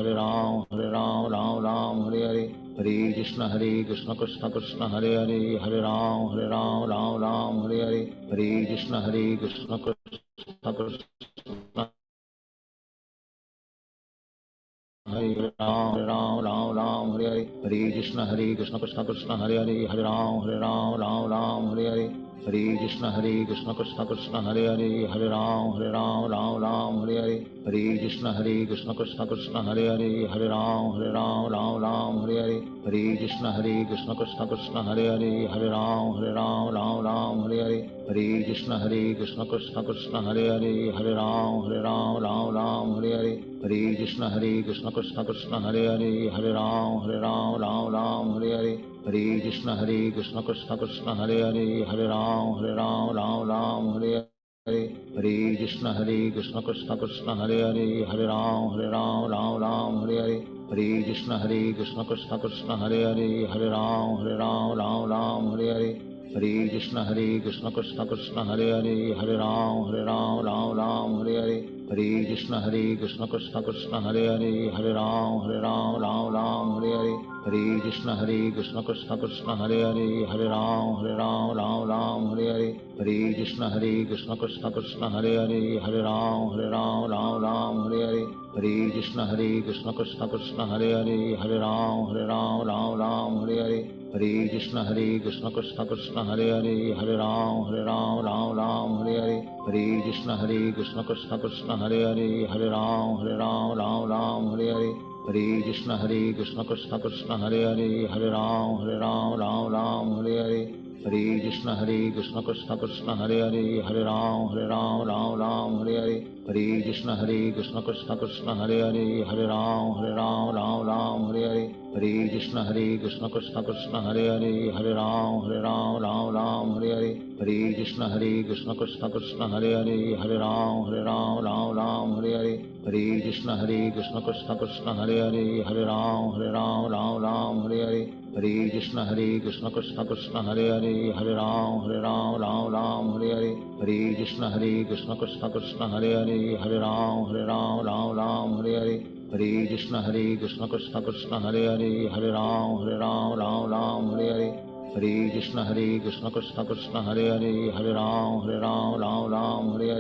Hare Ram, Ram Ram, Hare Hare, Hare Krishna Krishna Krishna, Hare Hare, Hare Ram, Ram Ram, Hare Hare, Hare Krishna Krishna Krishna, Hare Ram, Ram, Hare Hare, Hare Krishna Krishna Krishna, Hare Hare, Hare Ram, Ram, Hare Hare, Hare Krishna Krishna Krishna, Hare Hare, Hare Ram, Ram, Hare Hare, Hare Krishna Krishna Krishna, Hare Hare, Hare Ram, Ram, Hare Hare, Hare Krishna Krishna Krishna, Hare Hare, Hare Ram, Ram, Hare Hare, Hare Krishna Krishna Krishna, Hare Hare, Hare Ram, Ram, Hare Hare, Hare Krishna Krishna Krishna, Hare Hare, Hare Ram, Ram, Hare Hare, Hare Krishna Krishna Krishna, Hare Hare, Hare Ram, Ram, Hare Hare, Hare Krishna Krishna Krishna, Hare Hare, Hare Ram, Ram, Hare Hare, Hare Krishna Krishna Krishna, Hare Hare, Hare Ram, Ram, Hare Hare, Hare Krishna Krishna Krishna, Hare Hare, Hare Ram, Ram, Hare Hare, Hare Krishna Krishna Krishna, Hare Hare, Hare Ram, Ram, Hare Hare, Hare Krishna Krishna Krishna, Hare Hare, Hare Ram, Ram, Hare Hare, Hare Krishna Krishna Krishna, Hare Hare, Hare Ram, Ram, Hare Hare, Hare Krishna Krishna Krishna, Hare Hare, Hare Ram, Ram, Hare Hare, Hare Krishna Krishna Krishna, Hare Hare, Hare Ram, Ram, Hare Hare, Hare Krishna Krishna Krishna, Hare Hare, Hare Ram, Ram, Hare Hare, Hare Krishna Krishna Krishna, Hare Hare, Hare Ram, Ram, Hare Hare, Hare Krishna Krishna Krishna, Hare Hare, Hare Ram, Ram, Hare Hare, Hare Krishna Krishna Krishna, Hare Hare, Hare Ram, Ram, Hare Hare, Hare Krishna Krishna Krishna, Hare Hare, Hare Ram, Ram, Hare Hare, Hare Krishna Krishna Krishna, Hare Hare, Hare Ram, Ram, Hare Hare, Hare Krishna Krishna Krishna, Hare Hare, Hare Ram, Ram, Hare Hare, Hare Krishna Krishna Krishna, Hare Hare, Hare Ram, Ram, Hare Hare, Hare Krishna Krishna Krishna, Hare Hare, Hare Ram, Ram, Hare Hare, Hare Krishna Krishna Krishna, Hare Hare, Hare Ram, Ram, Hare Hare, Hare Krishna Krishna Krishna, Hare Hare, Hare Ram, Ram, Hare Hare, Hare Krishna Krishna Krishna, Hare Hare, Hare Ram, Ram, Hare Hare, Hare Krishna Krishna Krishna, Hare Hare,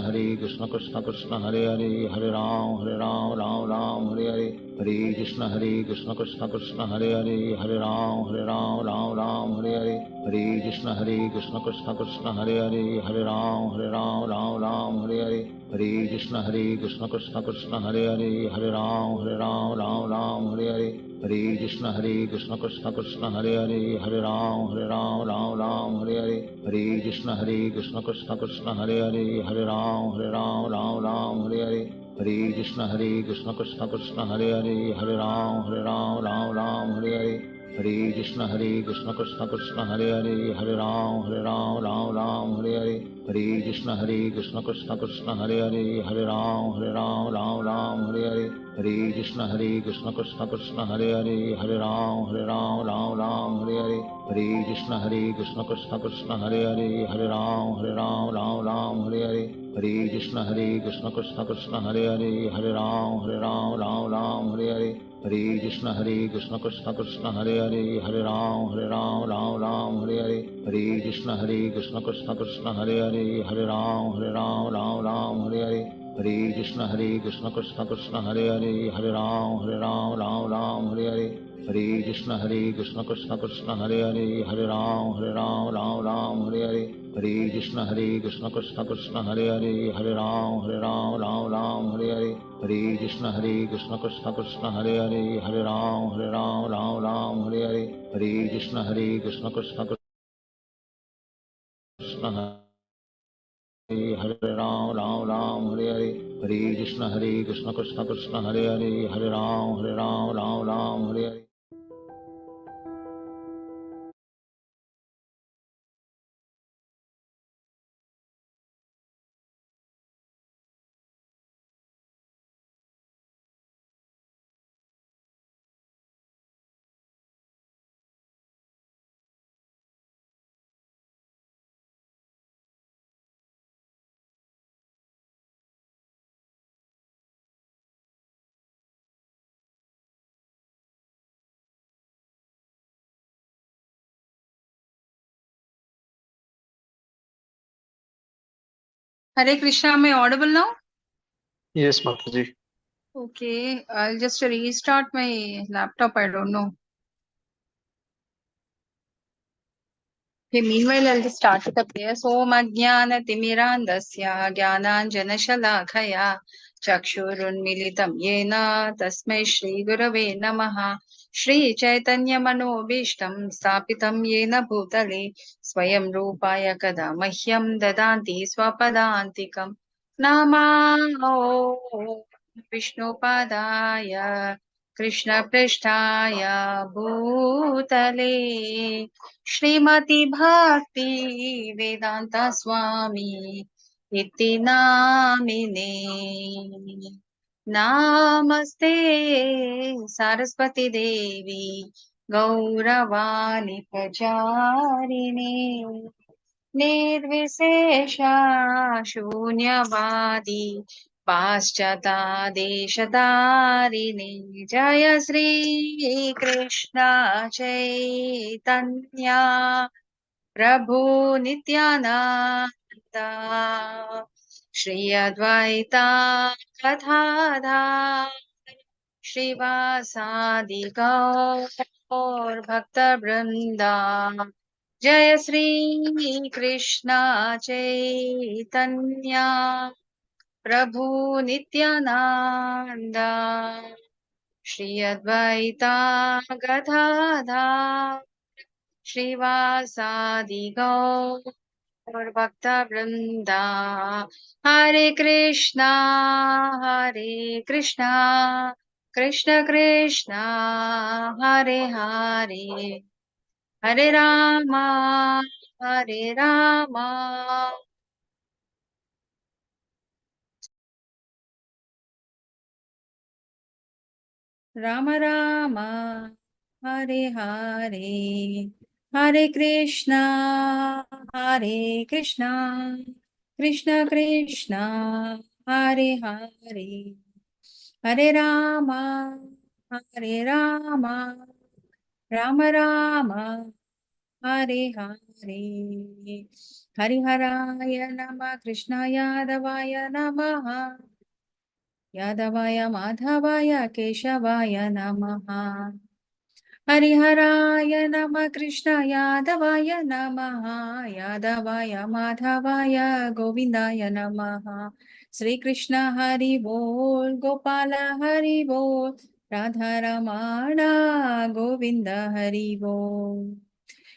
Hare Ram, Ram, Hare Hare, Hare Krishna Krishna Krishna, Hare Hare, Hare Ram, Ram, Hare Hare, Hare Krishna Krishna Krishna, Hare Hare, Hare Ram, Ram, Hare Hare, Hare Krishna Krishna Krishna, Hare Hare, Hare Ram, Ram, Hare Hare, Hare Krishna Krishna Krishna, Hare Hare, Hare Ram, Ram, Hare Hare, Hare Krishna Krishna Krishna, Hare Hare, Hare Ram, Ram, Hare Hare, Hare Krishna Krishna Krishna, Hare Hare, Hare Ram, Ram, Hare Hare, Hare Krishna Krishna Krishna, Hare Hare, Hare Ram, Ram, Hare Hare, Hare Krishna Krishna Krishna, Hare Hare, Hare Ram, Ram, Hare Hare, Hare Krishna Krishna Krishna, Hare Hare, Hare Ram, Ram, Hare Hare, Hare Krishna Krishna Krishna, Hare Hare, Hare Ram, Ram, Hare Hare, Hare Krishna Krishna Krishna, Hare Hare, Hare Ram, Ram, Hare Hare, Hare Krishna Krishna Krishna, Hare Hare, Hare Ram, Ram, Hare Hare, Hare Krishna Krishna Krishna, Hare Hare, Hare Ram, Ram, Hare Hare, Hare Krishna Krishna Krishna, Hare Hare, Hare Ram, Ram, Hare Hare, Hare Krishna Krishna Krishna, Hare Hare, Hare Ram, Ram, Hare Hare, Hare Krishna Krishna Krishna, Hare Hare, Hare Ram, Ram, Hare Hare, Hare Krishna Krishna Krishna, Hare Ram, Hare Hare, Hare Krishna Krishna Krishna, Hare Hare, Hare Ram, Hare Hare. Hare Krishna, am I audible now? Yes, Mataji. Okay, I'll just restart my laptop. I don't know. Okay, meanwhile, I'll just start with a prayer. Om Ajnana Timirandasya Jnananjana Shalakaya Chakshurunmilitam Yena Tasmai Shri Gurave Namaha Shri Chaitanya Manobishtam Stapitam Yena Bhutale Swayam Rupaya Kada Mahyam Dadanti Swapadantikam Nama Vishnupadaya Krishna Prishtaya Bhutale Shrimati भक्ति वेदांता स्वामी इति नामिने नामस्ते सरस्वती देवी गौरवाणी प्रचारिणे निर्विशेषा शून्यवादी पाश्चात्देशतारिणे जय श्री कृष्ण चैतन्या प्रभु नित्यानंद श्री अद्वैता गदाधर श्रीवासादि गौर भक्त वृंदा जय श्री कृष्ण चैतन्या प्रभु नित्यानंद श्री अद्वैता गदाधर श्रीवासादि गौर भक्त वृंदा हरे कृष्णा कृष्ण कृष्ण हरे हरे हरे रामा राम राम हरे हरे हरे कृष्णा कृष्ण कृष्ण हरे हरे हरे रामा राम राम हरे हरे हरिहराय नमः कृष्णाय यादवाय नमः यादवाय माधवाय केशवाय नमः हरिहराय नमः कृष्ण यादवाय नमः यादवाय माधवाय गोविन्दाय नमः श्री कृष्ण हरि बोल गोपाल हरि बोल राधा रमण गोविंद हरि बोल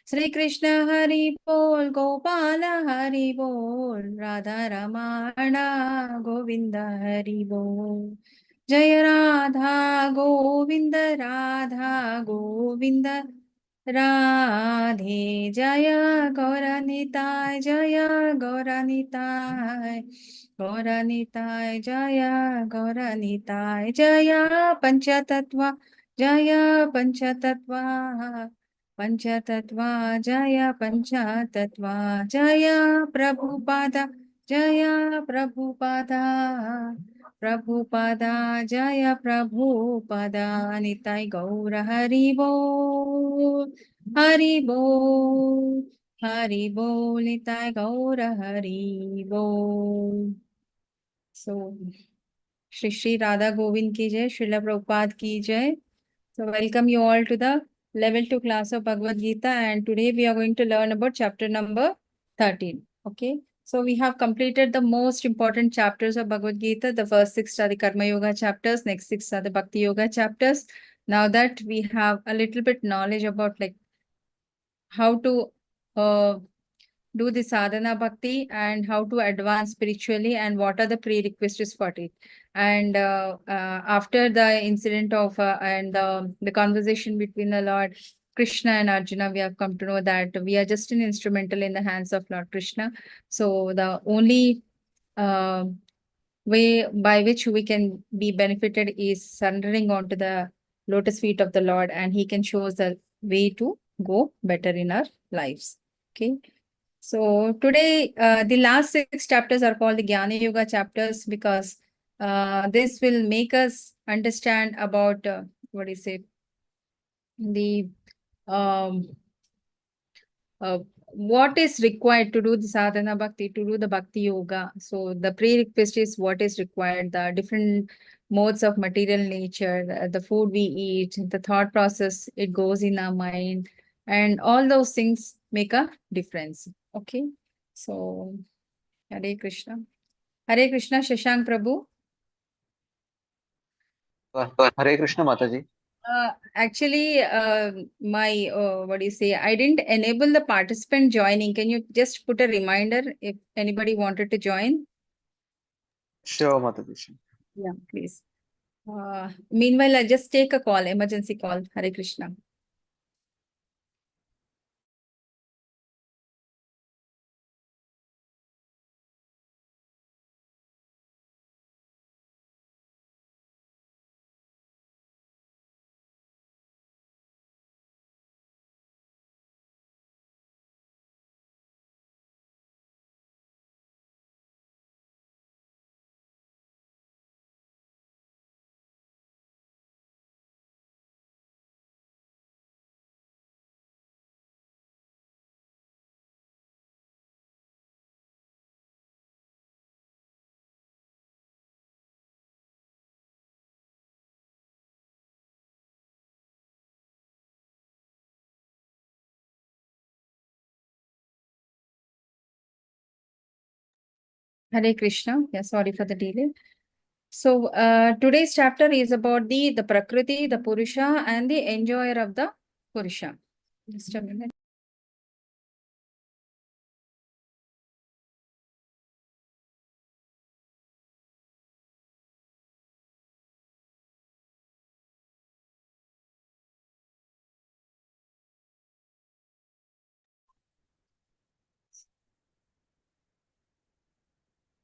श्री कृष्ण हरि बोल गोपाल हरि बोल राधा रमण गोविंद हरि बोल जय राधा गोविंद राधे जय गौरनिताय जय गौरनिताय जय पंचतत्वा पंचतत्वा जय पंचतत्वा जय प्रभुपादा प्रभुपादा जय प्रभुपादा निताय गौर हरि बोल निताय गौर हरि बोल सो श्री श्री राधा गोविंद की जय श्रीला प्रभुपाद की जय So welcome you all to the level 2 class of Bhagavad Gita, and today we are going to learn about chapter number 13. Okay, so we have completed the most important chapters of Bhagavad Gita. The first 6 are the Karma Yoga chapters, next 6 are the Bhakti Yoga chapters. Now that we have a little bit knowledge about like how to do the sadhana bhakti and how to advance spiritually and what are the prerequisites for it. And after the incident of and the conversation between the Lord Krishna and Arjuna, we have come to know that we are just an instrumental in the hands of Lord Krishna. So the only way by which we can be benefited is surrendering onto the lotus feet of the Lord, and he can show us the way to go better in our lives. Okay. So today, the last 6 chapters are called the Jnana Yoga chapters because this will make us understand about what is it, the what is required to do the sadhana bhakti, to do the bhakti yoga. So the prerequisite is what is required, the different modes of material nature, the food we eat, the thought process, it goes in our mind, and all those things make a difference. Okay. So Hare Krishna. Hare Krishna, Shashank Prabhu. Hare Krishna, Mataji. Actually, my what do you say? I didn't enable the participant joining. Can you just put a reminder if anybody wanted to join? Sure, Mataji. Sure. Yeah, please. Meanwhile, I'll just take a call, emergency call. Hare Krishna. Hare Krishna. Yeah, sorry for the delay. So today's chapter is about the Prakriti, the Purusha, and the enjoyer of the Purusha. Just a minute.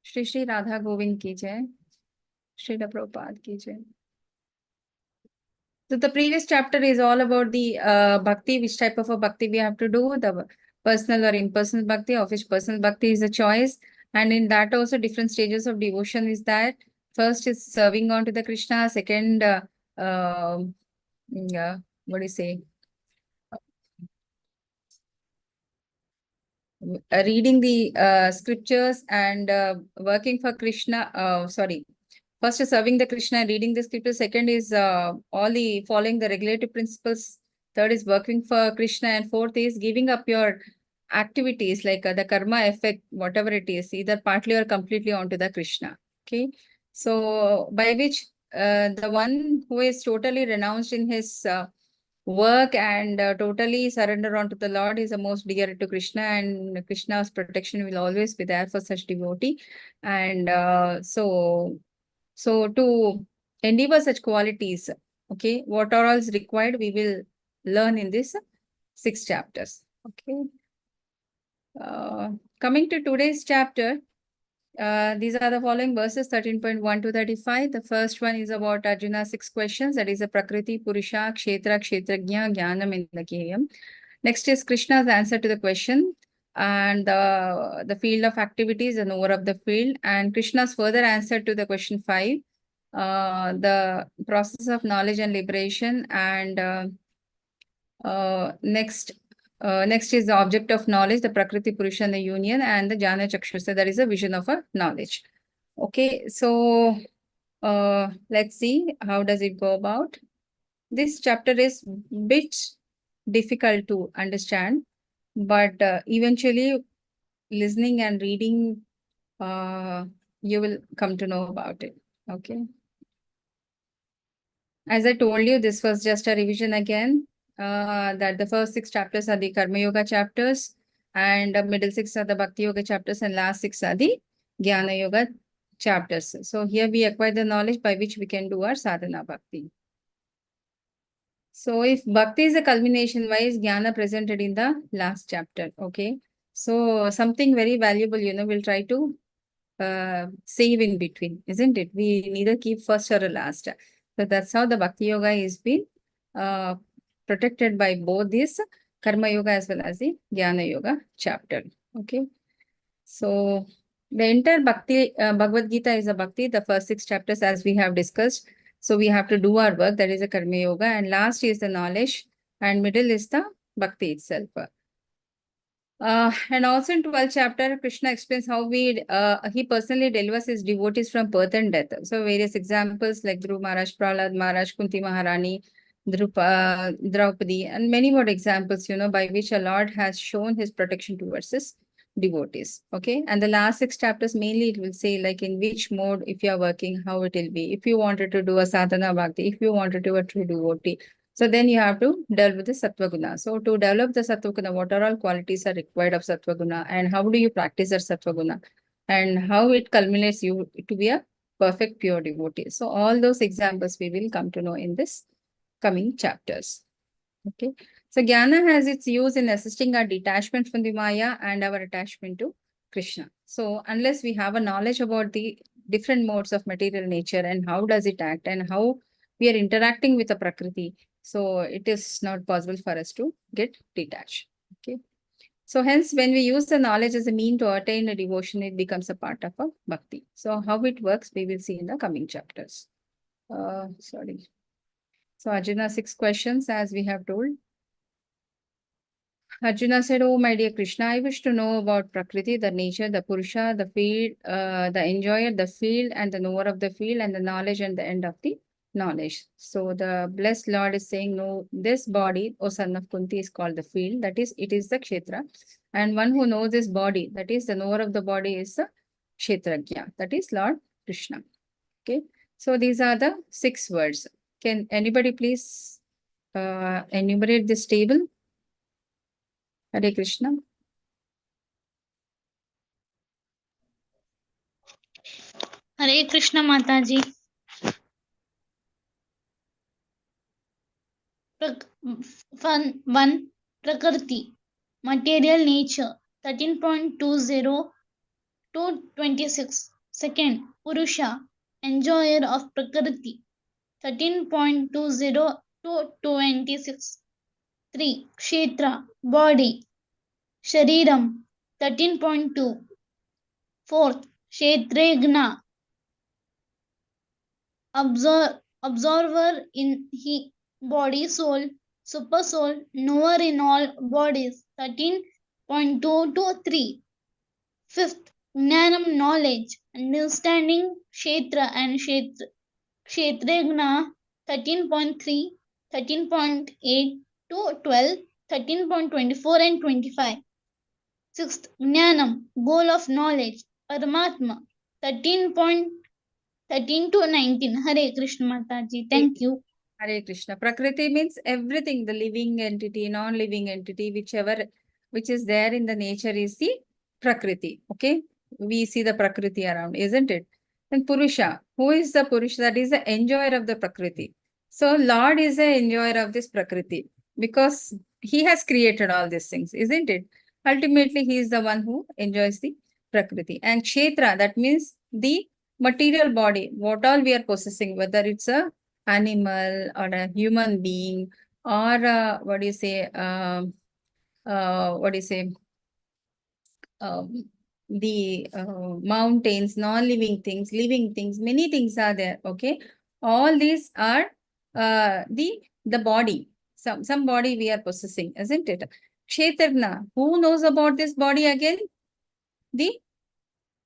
Shri Shri Radha Govind ki jai. Srila Prabhupada ki jai. So the previous chapter is all about the bhakti, which type of a bhakti we have to do, the personal or impersonal bhakti, of which personal bhakti is a choice. And in that also different stages of devotion is that first is serving on to the Krishna, second, what do you say? Reading the scriptures and working for Krishna, first is serving the Krishna and reading the scriptures. Second is all the following the regulative principles. Third is working for Krishna. And fourth is giving up your activities like the karma effect, whatever it is, either partly or completely onto the Krishna. Okay. So by which the one who is totally renounced in his work and totally surrender onto the Lord is the most dear to Krishna, and Krishna's protection will always be there for such devotee. And so to endeavor such qualities, okay, what are all required, we will learn in this 6 chapters. Okay. Coming to today's chapter, these are the following verses 13.1 to 35. The first one is about Arjuna's 6 questions. That is a Prakriti, Purusha, Kshetra, Kshetrajna, Jnanam, Indakeyam. Next is Krishna's answer to the question and the field of activities, the knower of the field. And Krishna's further answer to the question 5, the process of knowledge and liberation. And next is the object of knowledge, the Prakriti, Purusha, and the union, and the Jnana Chakshusa, that is a vision of a knowledge. Okay, so let's see how does it go about. This chapter is bit difficult to understand, but eventually listening and reading, you will come to know about it. Okay. As I told you, this was just a revision again, that the first 6 chapters are the Karma Yoga chapters, and the middle 6 are the Bhakti Yoga chapters, and last 6 are the Jnana Yoga chapters. So here we acquire the knowledge by which we can do our sadhana bhakti. So if bhakti is a culmination, why is Jnana presented in the last chapter? Okay. So something very valuable, we'll try to save in between, isn't it? We neither keep first or last. So that's how the Bhakti Yoga is been protected by both this Karma Yoga as well as the Jnana Yoga chapter. Okay. So the entire Bhagavad Gita is a Bhakti, the first 6 chapters as we have discussed. So we have to do our work, that is a Karma Yoga, and last is the knowledge, and middle is the Bhakti itself. And also in 12th chapter, Krishna explains how he personally delivers his devotees from birth and death. So various examples like Dhruv Maharaj, Prahlad Maharaj, Kunti Maharani, Draupadi, and many more examples, by which a Lord has shown his protection towards his devotees. Okay. And the last 6 chapters, mainly it will say like in which mode, if you are working, how it will be. If you wanted to do a sadhana bhakti, if you wanted to be a true devotee, so then you have to deal with the sattva guna. So to develop the sattva guna, what are all qualities are required of sattva guna, and how do you practice that sattva guna, and how it culminates you to be a perfect pure devotee. So all those examples we will come to know in this coming chapters. Okay. So jnana has its use in assisting our detachment from the Maya and our attachment to Krishna. So unless we have a knowledge about the different modes of material nature and how does it act and how we are interacting with the Prakriti, so it is not possible for us to get detached. Okay. So hence, when we use the knowledge as a mean to attain a devotion, it becomes a part of a bhakti. So how it works, we will see in the coming chapters. Sorry. So Arjuna, 6 questions as we have told. Arjuna said, "Oh, my dear Krishna, I wish to know about Prakriti, the nature, the Purusha, the field, the enjoyer, the field, and the knower of the field, and the knowledge and the end of the knowledge." So the blessed Lord is saying, no, this body, O son of Kunti, is called the field. That is, it is the Kshetra. And one who knows this body, that is, the knower of the body, is the Kshetrajna. That is Lord Krishna. Okay. So these are the 6 words. Can anybody please enumerate this table? Hare Krishna. Hare Krishna Mataji. One, Prakriti, material nature, 13.20 to 26. Second, Purusha, enjoyer of Prakriti, 13.20 to 26. 3. Kshetra, body, Shariram, 13.2. Fourth, Kshetragna, observer in body, soul, super soul, knower in all bodies, 13.2 to 3. Fifth, Jnanam, knowledge, understanding, Kshetra and Kshetragna, 13.3, 13.8 to 12, 13.24 and 25. Sixth, Jnanam, goal of knowledge, Paramatma, 13.13 to 19. Hare Krishna Mataji. Thank you. Hare Krishna. Prakriti means everything, the living entity, non-living entity, which is there in the nature is the Prakriti. Okay. We see the Prakriti around, isn't it? And Purusha. Who is the Purusha? That is the enjoyer of the Prakriti. So Lord is the enjoyer of this Prakriti because he has created all these things, isn't it? Ultimately, he is the one who enjoys the Prakriti. And Kshetra, that means the material body, what all we are possessing, whether it's a animal or a human being or what do you say the mountains, non-living things, living things, many things are there. Okay, all these are the body. Some body we are possessing, isn't it? Kshetragna, who knows about this body again? The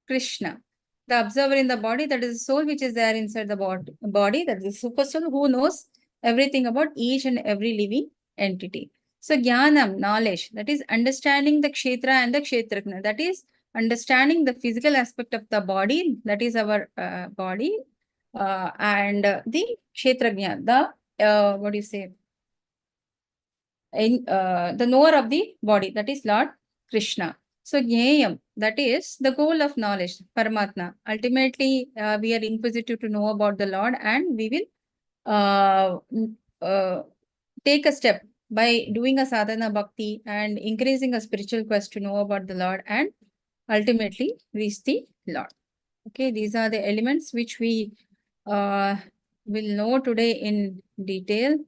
Krishna, the observer in the body, that is the soul which is there inside the body, that is the super soul who knows everything about each and every living entity. So jnanam, knowledge, that is understanding the kshetra and the kshetragna, that is understanding the physical aspect of the body, that is our body, and the kshetragna, the what do you say? The knower of the body, that is Lord Krishna. So, Jnayam, that is the goal of knowledge, Paramatma. Ultimately, we are inquisitive to know about the Lord, and we will take a step by doing a sadhana bhakti and increasing a spiritual quest to know about the Lord and ultimately reach the Lord. Okay, these are the elements which we will know today in detail.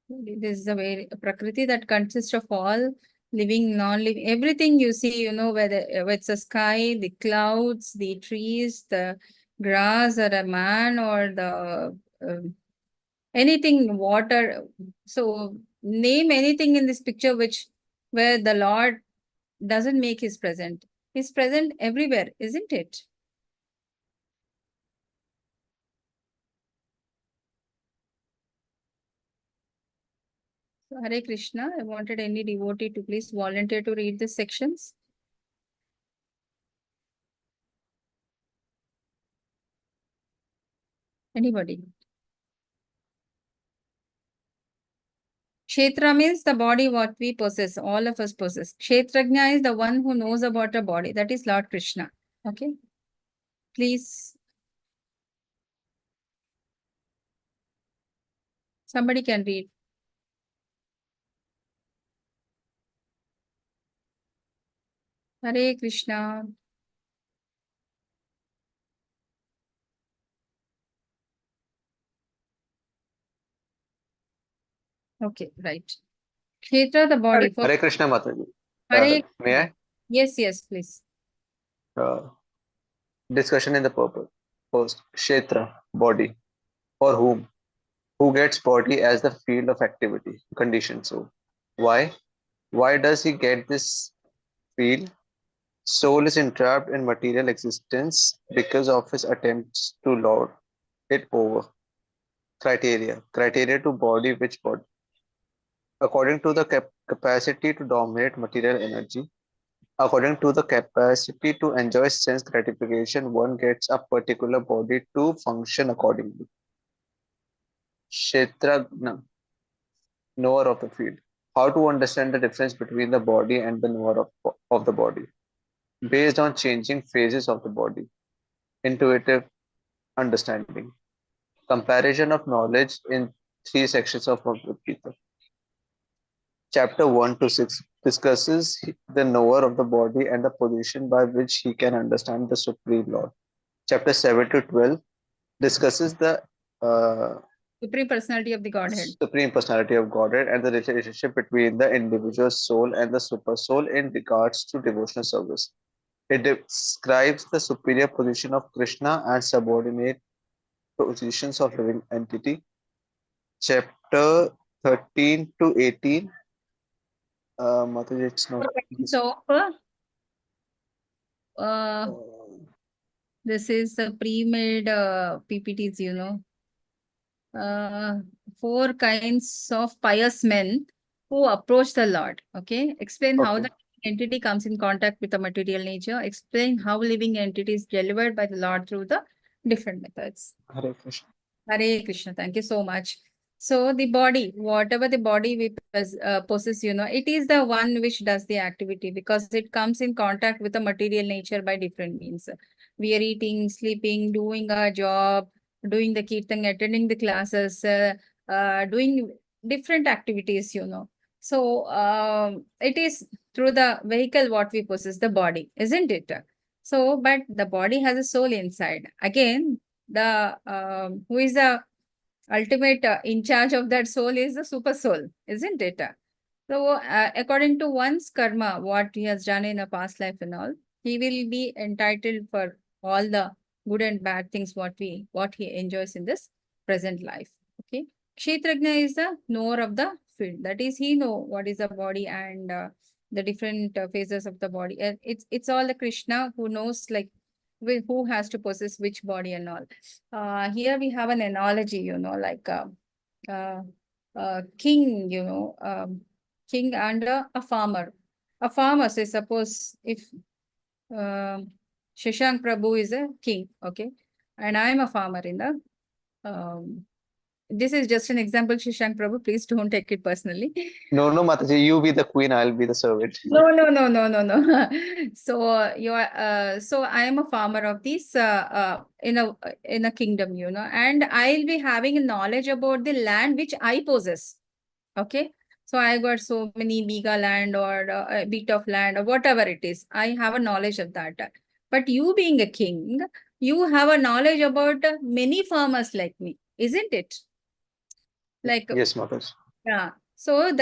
This is a very Prakriti that consists of all living, non-living, everything you see, whether it's the sky, the clouds, the trees, the grass, or a man, or the anything, water. So name anything in this picture where the Lord doesn't make his present. He's present everywhere, isn't it? So, Hare Krishna. I wanted any devotee to please volunteer to read the sections. Anybody? Kshetra means the body what we possess, all of us possess. Kshetrajna is the one who knows about a body. That is Lord Krishna. Okay. Please. Somebody can read. Hare Krishna. Okay, right. Kshetra, the body. For Hare Krishna Mataji. Hare. May I? Yes, yes, please. Discussion in the purpose. First, Kshetra, body. For whom? Who gets body as the field of activity, condition. So, why? Why does he get this field? Soul is entrapped in material existence because of his attempts to lord it over. Criteria. Criteria to body which body? According to the capacity to dominate material energy, according to the capacity to enjoy sense gratification, one gets a particular body to function accordingly. Kshetragna, knower of the field. How to understand the difference between the body and the knower of the body? Based on changing phases of the body. Intuitive understanding. Comparison of knowledge in 3 sections of Bhagavad Gita. Chapter 1 to 6 discusses the knower of the body and the position by which he can understand the Supreme Lord. Chapter 7 to 12 discusses the Supreme Personality of the Godhead. Supreme Personality of Godhead and the relationship between the individual soul and the super soul in regards to devotional service. It describes the superior position of Krishna and subordinate positions of living entity. Chapter 13 to 18. Mataji, it's not. So, this is the pre-made PPTs, you know. 4 kinds of pious men who approach the Lord. Okay. Explain how the entity comes in contact with the material nature. Explain how living entity is delivered by the Lord through the different methods. Hare Krishna. Hare Krishna. Thank you so much. So the body, whatever the body we possess, you know, it is the one which does the activity because it comes in contact with the material nature by different means. We are eating, sleeping, doing our job, doing the kirtan, attending the classes, doing different activities, you know. So it is through the vehicle what we possess, the body, isn't it? So, but the body has a soul inside. Again, the who is the ultimate in charge of that soul is the super soul, isn't it? So, according to one's karma, what he has done in a past life and all, he will be entitled for all the good and bad things what he enjoys in this present life. Okay. Kshetrajna is the knower of the field. That is, he know what is the body and the different phases of the body. And it's all the Krishna who knows like who has to possess which body and all. Here we have an analogy, you know, like king, you know, king and a farmer. A farmer, say suppose if Shashank Prabhu is a king, okay, and I am a farmer in the this is just an example, Shashank Prabhu. Please don't take it personally. No, Mataji, you be the queen, I'll be the servant. No. So you are so I am a farmer of this in a kingdom, you know, and I'll be having a knowledge about the land which I possess. Okay. So I got so many biga land or a bit of land or whatever it is. I have a knowledge of that. But you being a king, you have a knowledge about many farmers like me, isn't it? Like, yes, Mataji. yeah. So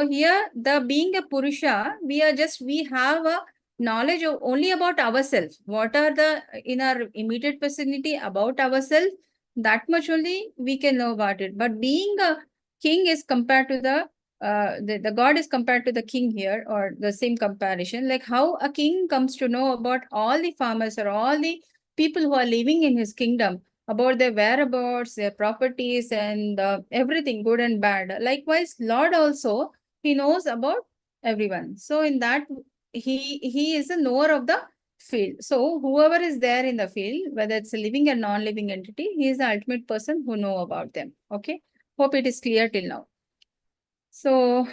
here the being a Purusha, we have a knowledge of only about ourselves. What are the in our immediate vicinity about ourselves, that much only we can know about it. But being a king is compared to the the god is compared to the king here, or the same comparison, like how a king comes to know about all the farmers or all the people who are living in his kingdom, about their whereabouts, their properties, and everything good and bad. Likewise, Lord also, he knows about everyone. So in that, he is a knower of the field. So whoever is there in the field, whether it's a living or non-living entity, he is the ultimate person who know about them. Okay, hope it is clear till now. So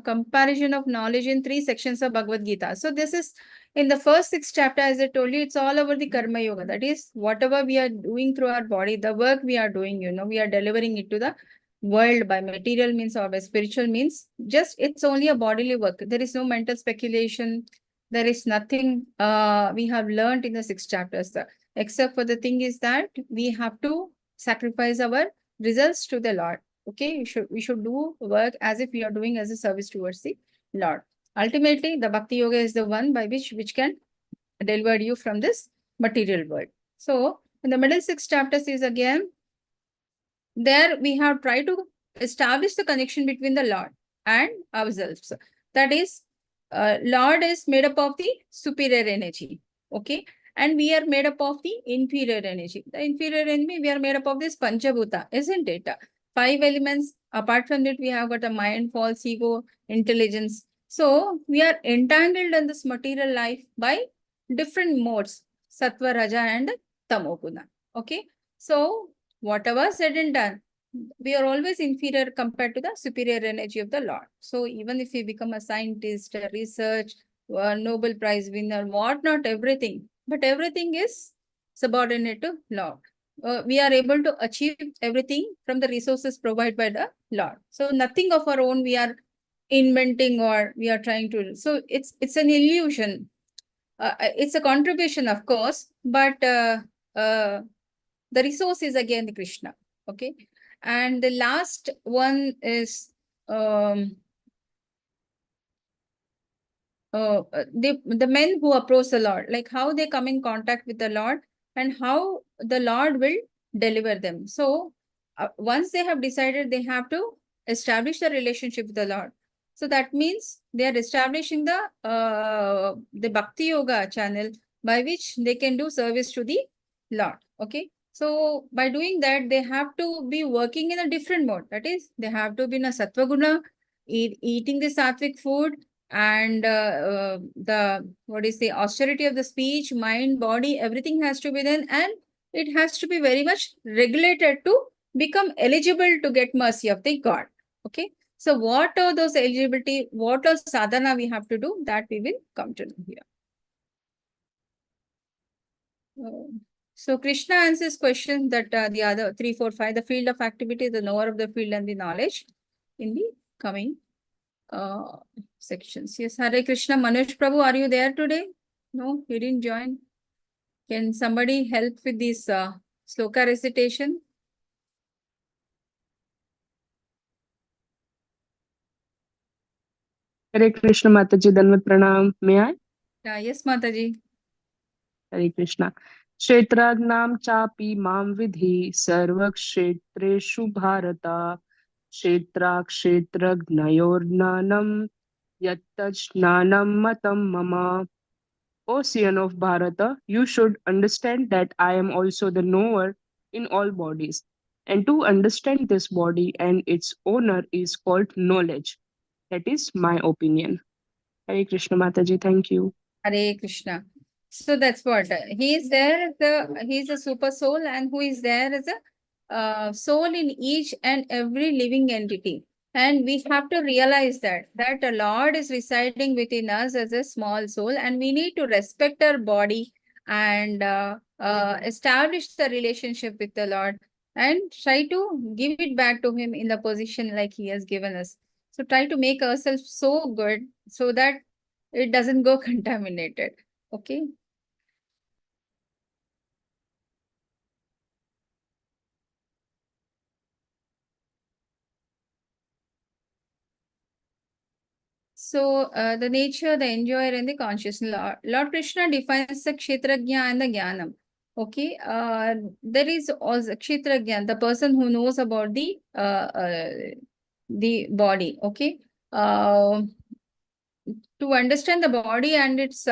comparison of knowledge in 3 sections of Bhagavad Gita. So this is in the first 6 chapters, as I told you, it's all about the karma yoga. That is, whatever we are doing through our body, the work we are doing, we are delivering it to the world by material means or by spiritual means. Just it's only a bodily work. There is no mental speculation. There is nothing we have learned in the 6 chapters. Except for the thing is that we have to sacrifice our results to the Lord. Okay, we should do work as if we are doing as a service towards the Lord. Ultimately, the Bhakti Yoga is the one by which can deliver you from this material world. So, in the middle 6 chapters is again, there we have tried to establish the connection between the Lord and ourselves. That is, Lord is made up of the superior energy. Okay, and we are made up of the inferior energy. The inferior energy, we are made up of this Panchabhuta, isn't it? 5 elements. Apart from that, we have got a mind, false ego, intelligence. So we are entangled in this material life by different modes, Sattva, Raja, and Tamoguna. Okay. So whatever said and done, we are always inferior compared to the superior energy of the Lord. So even if we become a scientist, a research, Nobel Prize winner, what not everything, but everything is subordinate to Lord. We are able to achieve everything from the resources provided by the Lord. So nothing of our own we are inventing or we are trying to. So it's an illusion. It's a contribution, of course, but the resource is again the Krishna. Okay, and the last one is the men who approach the Lord, like how they come in contact with the Lord and how the Lord will deliver them. So once they have decided, they have to establish the relationship with the Lord. So that means they are establishing the Bhakti Yoga channel by which they can do service to the Lord. Okay. So by doing that, they have to be working in a different mode. That is, they have to be in a Sattva Guna, eating the sattvic food, and the austerity of the speech, mind, body, everything has to be done, and it has to be very much regulated to become eligible to get mercy of the God. Okay. So what are those eligibility, what are sadhana we have to do, that we will come to know here. So Krishna answers question that the other 3, 4, 5, the field of activity, the knower of the field and the knowledge in the coming sections. Yes, Hare Krishna. Manoj Prabhu, are you there today? No, he didn't join. Can somebody help with this sloka recitation? Hare Krishna Mataji, Danvat Pranam. May I? Yes, Mataji. Hare Krishna. Kshetragnam chapi mam vidhi sarvakshetreshu bharata kshetragnanayornanam yattajnanam matam mama. Ocean of Bharata, you should understand that I am also the knower in all bodies. And to understand this body and its owner is called knowledge. That is my opinion. Hare Krishna Mataji, thank you. Hare Krishna. So that's what he is there. He is a super soul, and who is there as a soul in each and every living entity. And we have to realize that the Lord is residing within us as a small soul, and we need to respect our body and establish the relationship with the Lord and try to give it back to him in the position like he has given us. So try to make ourselves so good so that it doesn't go contaminated. Okay. So the nature, the enjoyer, and the conscious. Lord Krishna defines the Kshetrajna and the Jnanam. Okay. There is also Kshetrajna, the person who knows about the the body. Okay. To understand the body and its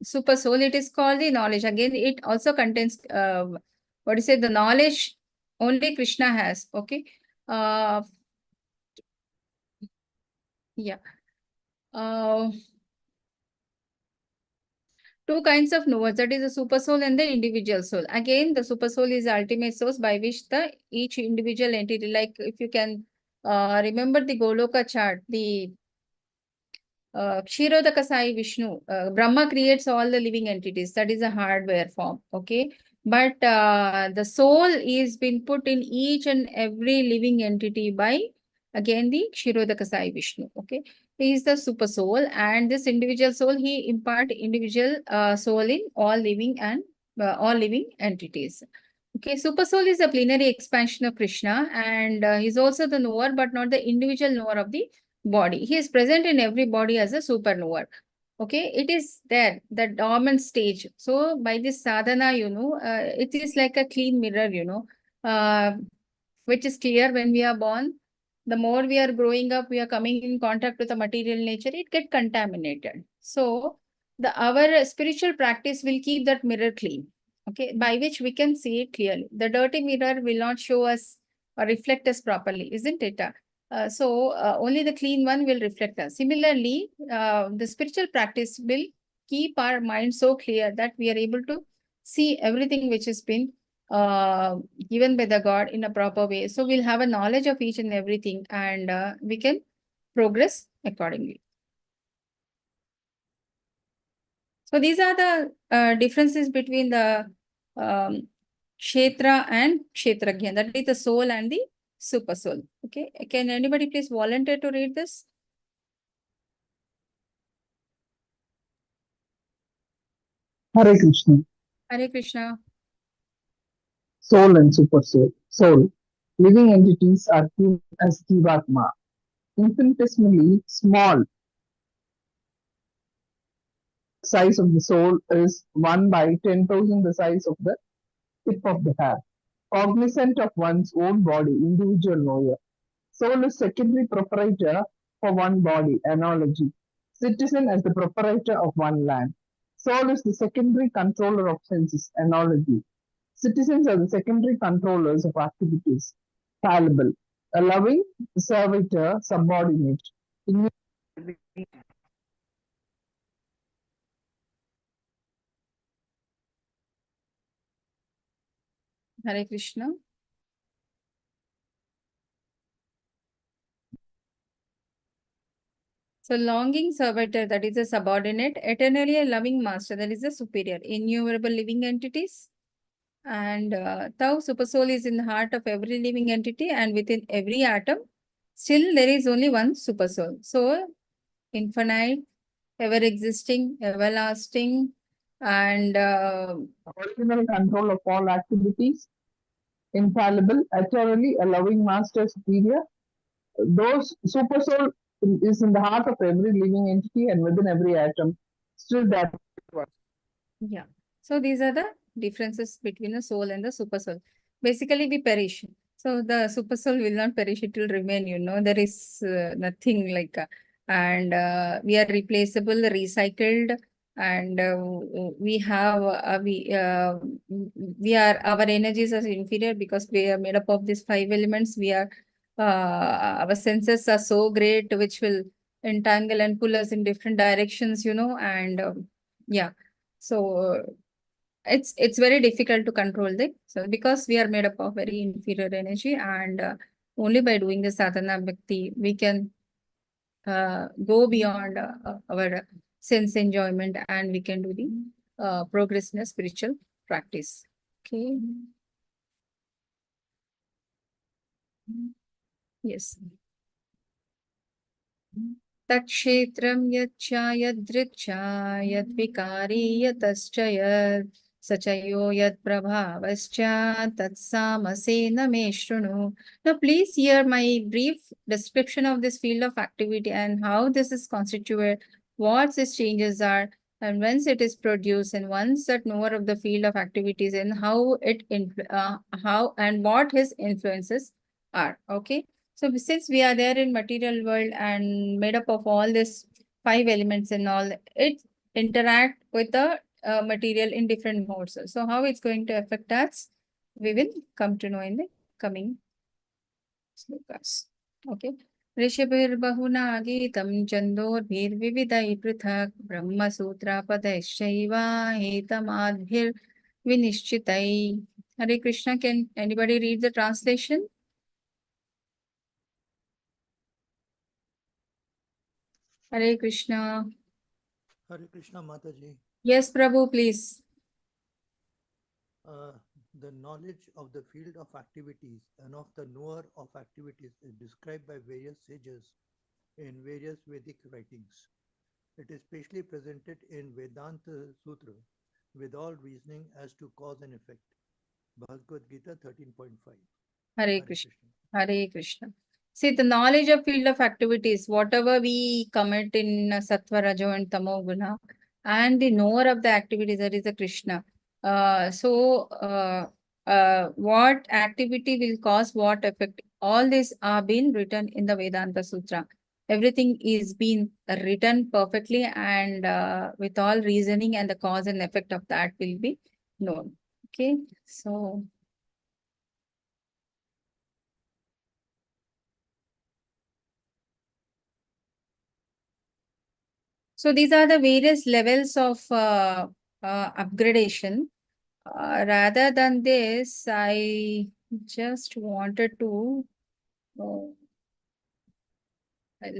super soul, it is called the knowledge. Again, it also contains what is it? The knowledge only Krishna has. Okay. Uh, yeah. Two kinds of knowers, that is the super soul and the individual soul. Again, the super soul is the ultimate source by which the each individual entity, like if you can remember the Goloka chart, the Kshirodaka Sai Vishnu, Brahma creates all the living entities. That is a hardware form. Okay. But the soul is been put in each and every living entity by, again, the Kshirodaka Sai Vishnu. Okay. He is the super soul, and this individual soul, he impart individual soul in all living and all living entities. Okay, super soul is a plenary expansion of Krishna, and he's also the knower, but not the individual knower of the body. He is present in every body as a super knower. Okay, it is there, the dormant stage. So by this sadhana, it is like a clean mirror, uh, which is clear when we are born. The more we are growing up, we are coming in contact with the material nature, it get contaminated. So our spiritual practice will keep that mirror clean. Okay, by which we can see it clearly. The dirty mirror will not show us or reflect us properly, isn't it? Only the clean one will reflect us. Similarly, the spiritual practice will keep our mind so clear that we are able to see everything which has been given by the God in a proper way. So we'll have a knowledge of each and everything, and we can progress accordingly. So these are the differences between the Kshetra and Kshetragya, that is the soul and the super soul. Okay, can anybody please volunteer to read this? Hare Krishna. Hare Krishna. Soul and super soul. Soul. Living entities are seen as Jivatma, infinitesimally small. Size of the soul is 1 by 10,000 the size of the tip of the hair. Cognizant of one's own body, individual knower. Soul is secondary proprietor for one body, analogy. Citizen as the proprietor of one land. Soul is the secondary controller of senses, analogy. Citizens are the secondary controllers of activities, fallible, allowing servitor, subordinate. Hare Krishna. So longing servitor, that is a subordinate, eternally a loving master, that is a superior, innumerable living entities. And Tau super soul is in the heart of every living entity and within every atom. Still, there is only one super soul. So infinite, ever existing, everlasting, and Original control of all activities, infallible, eternally a loving master superior. Those super soul is in the heart of every living entity and within every atom. Still that. yeah. So these are the differences between the soul and the super soul. Basically, we perish. So the super soul will not perish; it will remain. There is nothing like, and we are replaceable, recycled, and we are, our energies are inferior because we are made up of these five elements. Our senses are so great, which will entangle and pull us in different directions. And yeah. So it's very difficult to control them. So because we are made up of very inferior energy, and only by doing the sadhana bhakti we can go beyond our sense enjoyment, and we can do the progress in a spiritual practice. Okay. Yes. तत्क्षेत्रं यच्च यदृच्छा यद्विकारी यतश्च यत् स च यो यत्प्रभावश्च तत्सामसेन मे शृणु. Now please hear my brief description of this field of activity and how this is constituted, what its changes are, and whence it is produced, and once that knower of the field of activities and how and what his influences are. Okay. So since we are there in material world and made up of all these 5 elements and all, it interact with the material in different modes. So how it's going to affect us, we will come to know in the coming slokas. Okay. ऋषिभिर्बहुना गीतं छन्दोभिर्विविधैः पृथक् ब्रह्मसूत्रापदैश्चैवाहेतमाद्भिर्विनिश्चितैः. Hare Krishna, can anybody read the translation? Hare Krishna. Hare Krishna Mataji. Yes, Prabhu, please. The knowledge of the field of activities and of the knower of activities is described by various sages in various Vedic writings. It is specially presented in Vedanta Sutra with all reasoning as to cause and effect. Bhagavad Gita 13.5. Hare Krishna. Hare Krishna. See, the knowledge of field of activities, whatever we commit in Sattva, Rajo and Tamo Guna, and the knower of the activities, that is the Krishna. What activity will cause what effect? All these are being written in the Vedanta Sutra. Everything is being written perfectly and with all reasoning, and the cause and effect of that will be known. Okay, so these are the various levels of upgradation. Rather than this, I just wanted to, I'll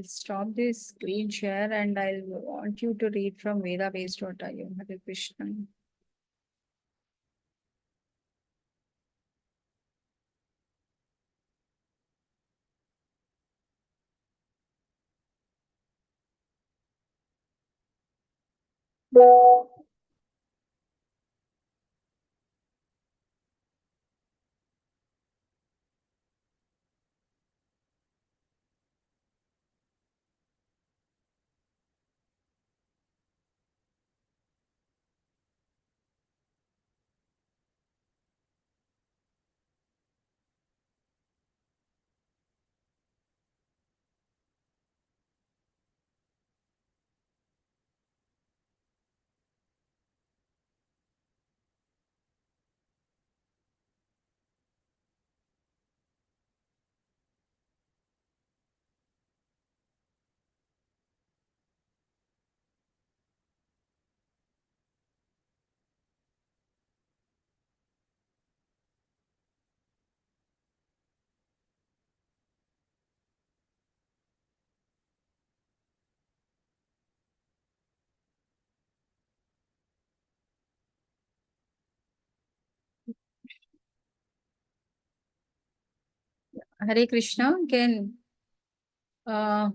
stop this screen share and I'll want you to read from Veda-based.io. Hare Krishna. Hare Krishna. Again, I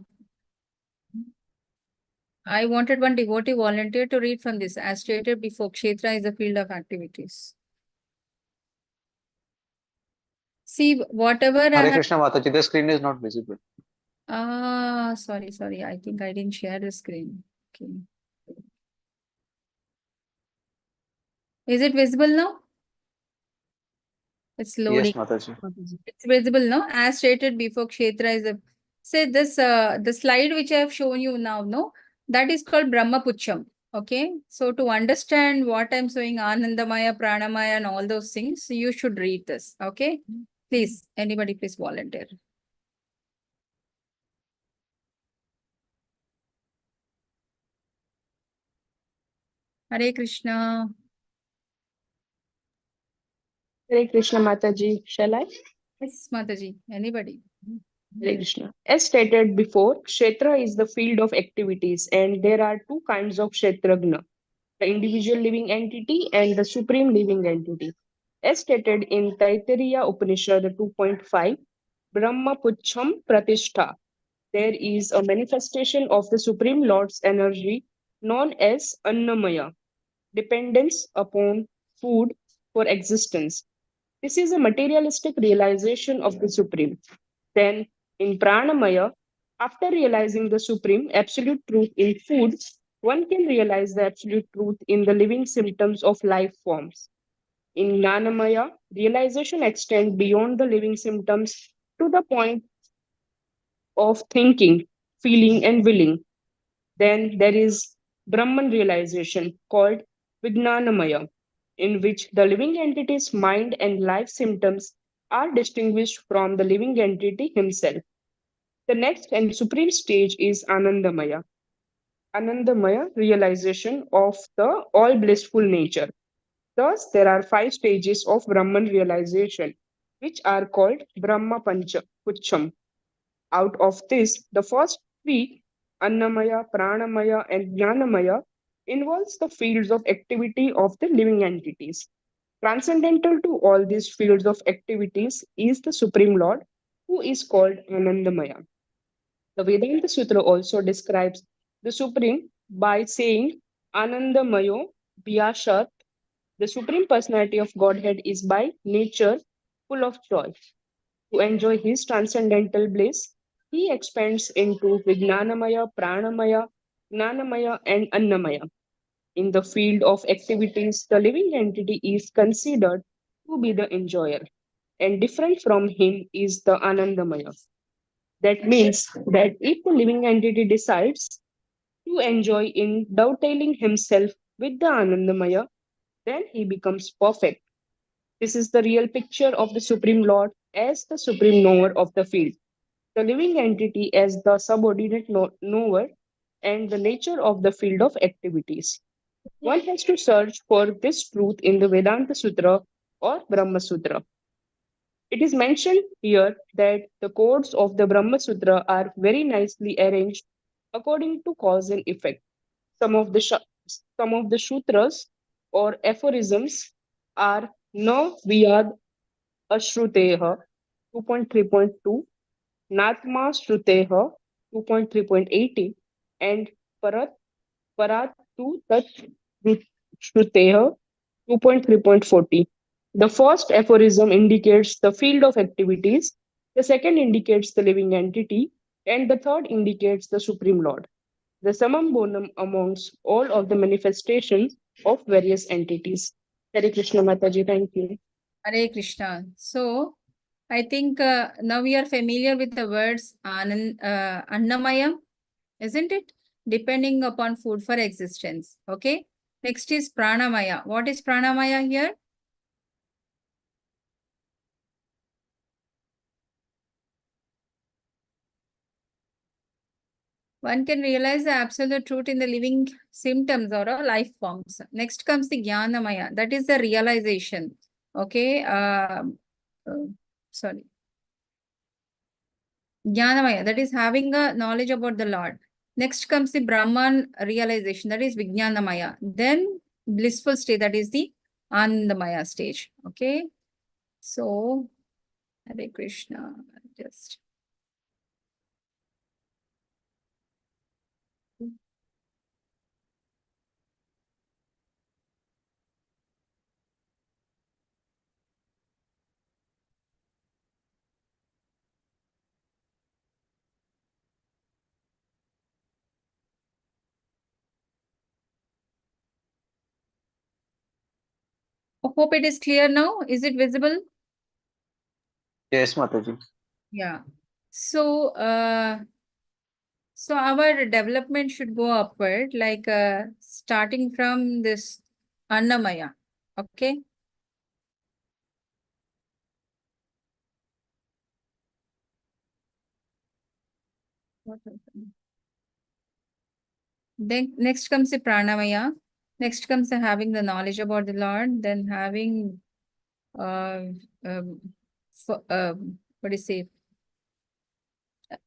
wanted one devotee volunteer to read from this. As stated before, Kshetra is the field of activities. See, whatever I Hare have... Krishna Mataji, the screen is not visible. Sorry. I think I didn't share the screen. Okay. Is it visible now? It's loading. Yes, Mataji. It's visible now. As stated before, Kshetra is a... Say this, the slide which I have shown you now, no? That is called Brahma Pucham. Okay. So to understand what I'm saying, Anandamaya, Pranamaya and all those things, you should read this. Okay. Please, anybody please volunteer. Hare Krishna. Hare Krishna Mataji, shall I? Yes, Mataji. Anybody? Hare Krishna. As stated before, Kshetra is the field of activities, and there are two kinds of Kshetragna, the individual living entity and the supreme living entity. As stated in Taittiriya Upanishad 2.5, Brahma Pucham Pratishtha, there is a manifestation of the Supreme Lord's energy known as Annamaya, dependence upon food for existence. This is a materialistic realization of the Supreme. Then, in Pranamaya, after realizing the Supreme absolute truth in food, one can realize the absolute truth in the living symptoms of life forms. In Gnanamaya, realization extends beyond the living symptoms to the point of thinking, feeling, and willing. Then there is Brahman realization called Vijnanamaya, in which the living entity's mind and life symptoms are distinguished from the living entity himself. The next and supreme stage is Anandamaya. Anandamaya realization of the all blissful nature. Thus, there are five stages of Brahman realization, which are called Brahma Pancha Pucham. Out of this, the first three, Annamaya, Pranamaya, and Jnanamaya, involves the fields of activity of the living entities. Transcendental to all these fields of activities is the Supreme Lord, who is called Anandamaya. The Vedanta Sutra also describes the Supreme by saying Anandamayo Vyashat. The Supreme Personality of Godhead is by nature full of joy. To enjoy his transcendental bliss, he expands into Vijnanamaya, Pranamaya, Gnanamaya, and Annamaya. In the field of activities, the living entity is considered to be the enjoyer, and different from him is the Anandamaya. That means that if the living entity decides to enjoy in dovetailing himself with the Anandamaya, then he becomes perfect. This is the real picture of the Supreme Lord as the supreme knower of the field, the living entity as the subordinate knower, and the nature of the field of activities. One has to search for this truth in the Vedanta Sutra or Brahma Sutra. It is mentioned here that the codes of the Brahma Sutra are very nicely arranged according to cause and effect. Some of the some of the sutras or aphorisms are no viyad ashruteha 2.3.2, natma shruteha 2.3.80, and parat parat tu tat shruteha 2.3.40. The first aphorism indicates the field of activities, the second indicates the living entity, and the third indicates the Supreme Lord, the summum bonum amongst all of the manifestations of various entities. Hare Krishna Mataji, thank you. Hare Krishna. So, I think now we are familiar with the words Annamaya, isn't it? Depending upon food for existence. Okay. Next is Pranamaya. What is Pranamaya here? One can realize the absolute truth in the living symptoms or life forms. Next comes the Jnanamaya. That is the realization. Okay. Sorry. Jnanamaya. That is having a knowledge about the Lord. Next comes the Brahman realization. That is Vijnanamaya. Then blissful state. That is the Anandamaya stage. Okay. So, Hare Krishna. Just. Hope it is clear now. Is it visible? Yes, Mataji. Yeah. So, so our development should go upward, like starting from this Annamaya. Okay. Then next comes the Pranamaya. Next comes the having the knowledge about the Lord. Then having what do you say?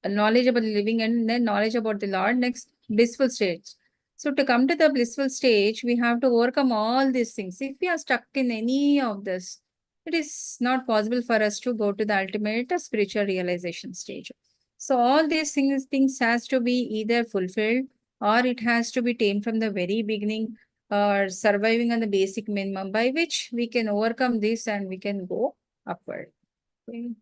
Knowledge about the living and then knowledge about the Lord. Next, blissful stage. So to come to the blissful stage, we have to overcome all these things. If we are stuck in any of this, it is not possible for us to go to the ultimate spiritual realization stage. So all these things has to be either fulfilled or it has to be tamed from the very beginning or surviving on the basic minimum by which we can overcome this and we can go upward. Okay.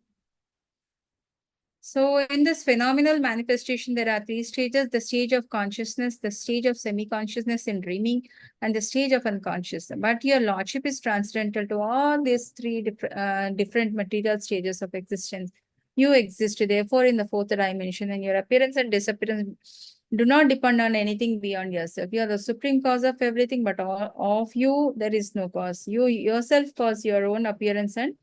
So in this phenomenal manifestation, there are three stages: the stage of consciousness, the stage of semi-consciousness and dreaming, and the stage of unconsciousness. But your Lordship is transcendental to all these three different material stages of existence. You exist, therefore, in the fourth dimension, and your appearance and disappearance do not depend on anything beyond yourself. You are the supreme cause of everything, but all of you, there is no cause. You yourself cause your own appearance and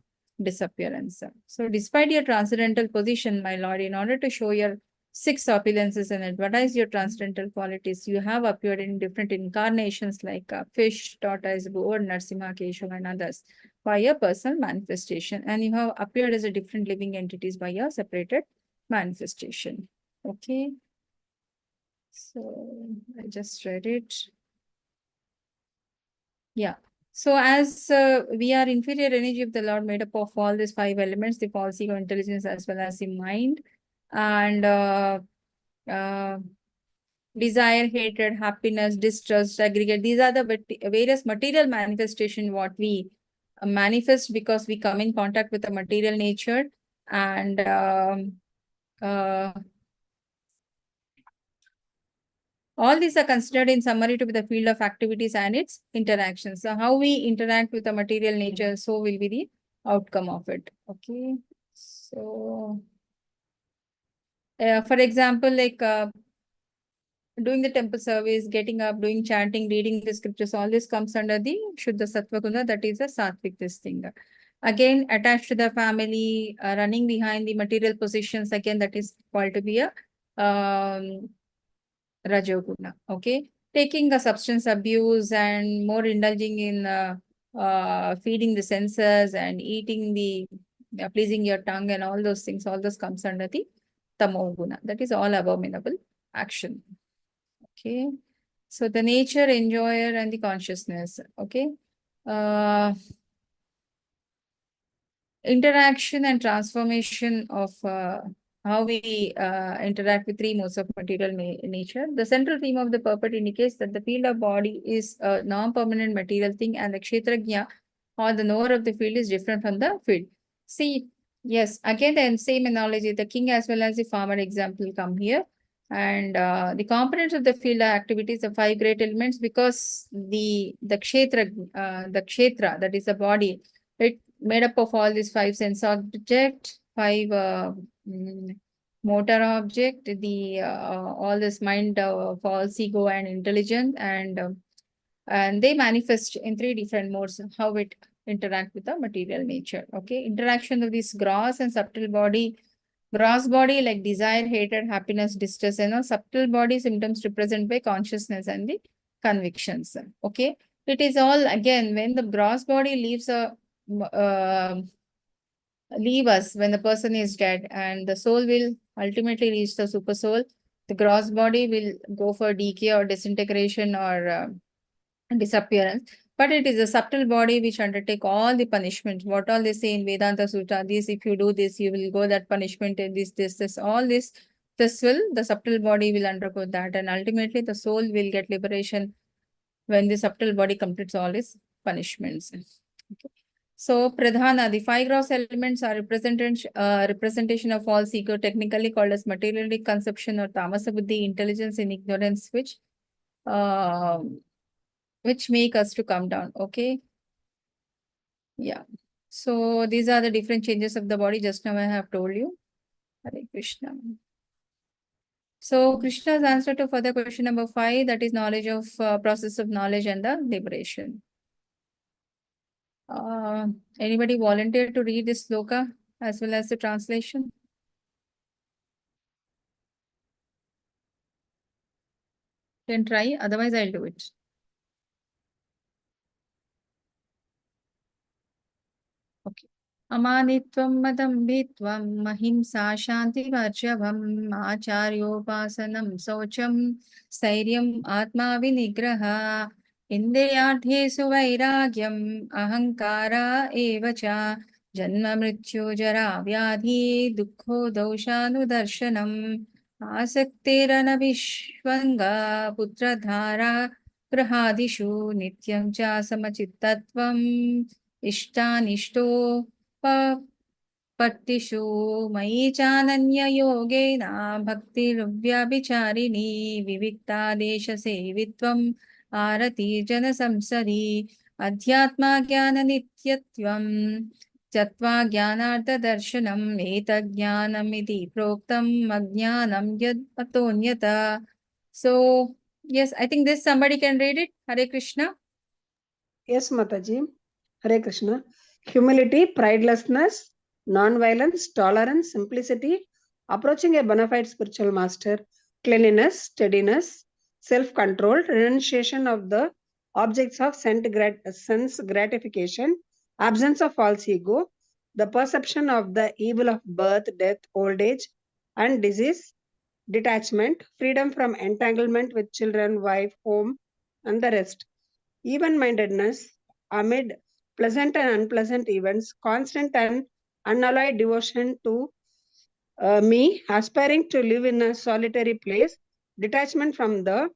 disappearance. So, despite your transcendental position, my lord, in order to show your six opulences and advertise your transcendental qualities, you have appeared in different incarnations like fish, tortoise, boar, Narsimha, Keshava, and others by your personal manifestation, and you have appeared as a different living entities by your separated manifestation. Okay. So I just read it. Yeah. So as we are inferior energy of the Lord made up of all these five elements, the false ego, intelligence, as well as the mind, and desire, hatred, happiness, distrust, aggregate. These are the various material manifestation what we manifest because we come in contact with the material nature, and all these are considered in summary to be the field of activities and its interactions. So how we interact with the material nature, so will be the outcome of it. Okay. So for example, like doing the temple service, getting up, doing chanting, reading the scriptures, all this comes under the Shuddha Sattva Guna, that is a sattvic this thing. Again, attached to the family, running behind the material positions, again, that is called to be a Rajoguna. Okay. Taking a substance abuse and more indulging in feeding the senses and eating the pleasing your tongue and all those things, all those comes under the Tamoguna. That is all abominable action. Okay. So the nature, enjoyer, and the consciousness. Okay. Interaction and transformation of how we interact with three modes of material nature. The central theme of the purport indicates that the field of body is a non-permanent material thing, and the kshetrajna or the knower of the field is different from the field. See, yes, again the same analogy, the king as well as the farmer example come here. And the components of the field activities, the five great elements, because the kshetra, that is the body, it made up of all these five sense object, five motor object, the all this mind, false ego and intelligence, and they manifest in three different modes how it interact with the material nature. Okay, interaction of this gross and subtle body. Gross body like desire, hatred, happiness, distress, and subtle body symptoms represented by consciousness and the convictions. Okay, it is all again when the gross body leaves leave us when the person is dead, and the soul will ultimately reach the super soul. The gross body will go for decay or disintegration or disappearance. But it is a subtle body which undertake all the punishment. What all they say in Vedanta Sutta, this, if you do this, you will go that punishment, and this, all this will, the subtle body will undergo that, and ultimately the soul will get liberation when the subtle body completes all its punishments. Okay. So Pradhana, the five gross elements are representation of false ego, technically called as materialistic conception or tamasa buddhi, intelligence in ignorance, which make us to come down. Okay. Yeah. So these are the different changes of the body. Just now I have told you. Hare Krishna. So Krishna's answer to further question number 5, that is knowledge of process of knowledge and the liberation. Anybody volunteer to read this sloka as well as the translation? Can try, otherwise I'll do it. Okay. Amanitvam madambitvam mahimsa shantivarjavam acharyopasanam socham stairyam atma vinigraha indriyarthesu vairagyam ahankara evacha janma mrityu jara vyadhi dukkho doshanudarshanam आसक्तिरन विश्वंगा पुत्रधारा ग्रहादिषु नित्यं च समचित्तत्वम् इष्टानिष्टोपपत्तिषु मयि चानन्ययोगेन भक्तिर्व्यभिचारिणी विविक्तादेशसेवित्वम् आरति जनसंसदि अध्यात्मज्ञाननित्यत्वम् त्यक्त्वा ज्ञानार्थदर्शनम् एतज्ज्ञानमिति प्रोक्तम् अज्ञानं यद् अतोऽन्यथा. So yes, I think this somebody can read it. Hare Krishna. Yes, Mataji. Hare Krishna. Humility, pridelessness, non-violence, tolerance, simplicity, approaching a bona fide spiritual master, cleanliness, steadiness, self-control, renunciation of the objects of sense gratification, absence of false ego, the perception of the evil of birth, death, old age, and disease, detachment, freedom from entanglement with children, wife, home, and the rest. Even-mindedness amid pleasant and unpleasant events, constant and unalloyed devotion to me, aspiring to live in a solitary place, detachment from the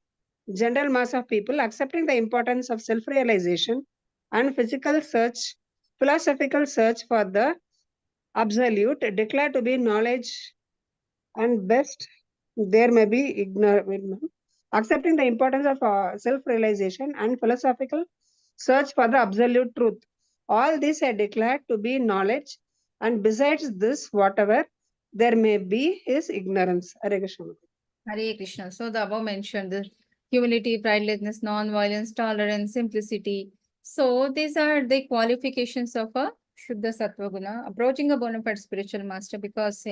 general mass of people, accepting the importance of self-realization and philosophical search for the absolute, declared to be knowledge and best there may be ignorance, accepting the importance of self-realization and philosophical search for the absolute truth. All this I declare to be knowledge, and besides this, whatever there may be is ignorance. Hare Krishna. Hare Krishna. So the above mentioned the humility, pridelessness, non-violence, tolerance, simplicity. So these are the qualifications of a Shuddha Sattva Guna, approaching a bona fide spiritual master, because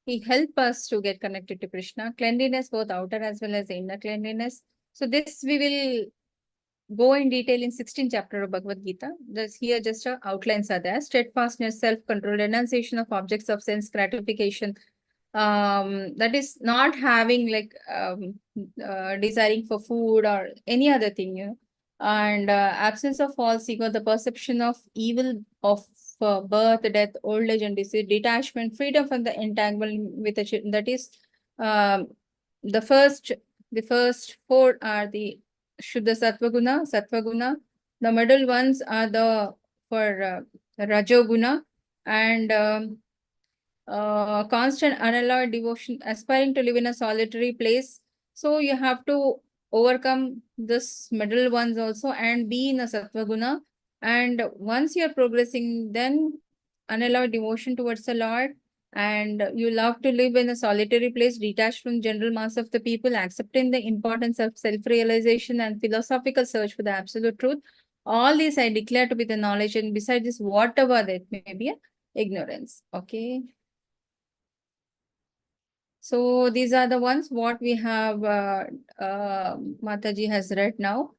he helps us to get connected to Krishna. Cleanliness, both outer as well as inner cleanliness. So this we will go in detail in 16th chapter of Bhagavad Gita. Here just outlines are there. Steadfastness, self-control, renunciation of objects of sense gratification, that is not having like desiring for food or any other thing, and absence of false ego, the perception of evil of birth, death, old age, and disease, detachment, freedom from the entanglement with the that is um, the first four are the Shuddha Sattva Guna. The middle ones are the for Rajoguna, and constant unalloyed devotion, aspiring to live in a solitary place. So you have to overcome this middle ones also and be in a Sattva Guna. And once you are progressing, then unalloyed devotion towards the Lord, and you love to live in a solitary place, detached from general mass of the people, accepting the importance of self-realization and philosophical search for the absolute truth. All these I declare to be the knowledge, and besides this, whatever that may be, ignorance. Okay. So these are the ones what we have Mataji has read now,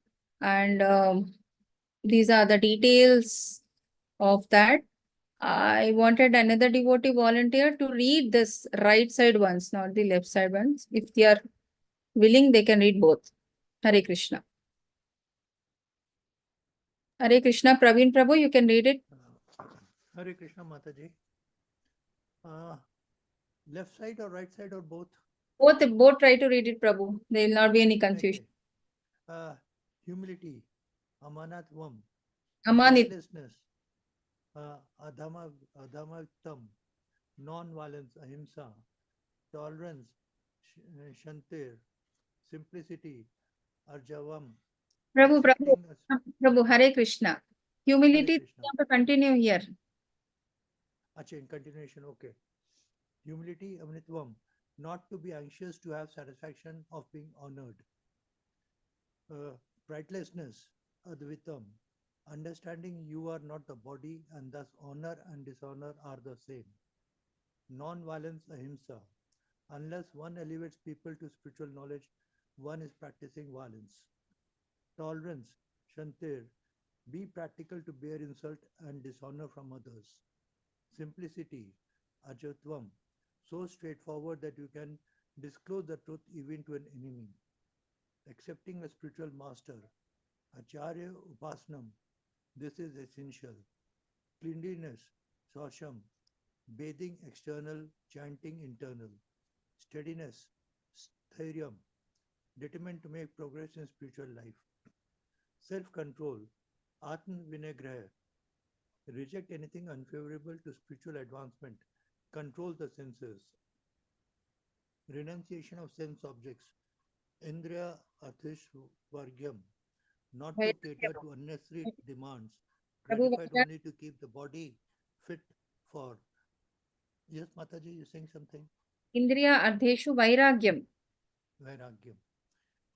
and these are the details of that. I wanted another devotee volunteer to read this right side ones, not the left side ones. If they are willing, they can read both. Hare Krishna. Hare Krishna. Praveen Prabhu, you can read it. Hare Krishna Mataji. Left side or right side or both? Both try to read it, Prabhu. There will not be any confusion. Okay. Humility, amanatvam, Amanit. pridelessness, adhamaktam, non-violence, ahimsa, tolerance, shantir, simplicity, arjavam. Prabhu, Hare Krishna. Hare Humility, Krishna. we have to continue here. Acha, in continuation, okay. Humility, amanitvam, not to be anxious to have satisfaction of being honored. Pridelessness, advitam, understanding you are not the body and thus honor and dishonor are the same. Non-violence, ahimsa, unless one elevates people to spiritual knowledge, one is practicing violence. Tolerance, shantir, be practical to bear insult and dishonor from others. Simplicity, ajatvam, so straightforward that you can disclose the truth even to an enemy. Accepting a spiritual master, acharya upasnam, this is essential. Cleanliness, shaucham, bathing external, chanting internal. Steadiness, sthiryam, determined to make progress in spiritual life. Self-control, atma vinagraha, reject anything unfavorable to spiritual advancement. Control the senses. Renunciation of sense objects. Indriya Vargyam, not to cater to unnecessary demands, gratified only to keep the body fit for. Yes, Mataji, you saying something? Indriya Ardheshu Vairagyam. Vairagyam.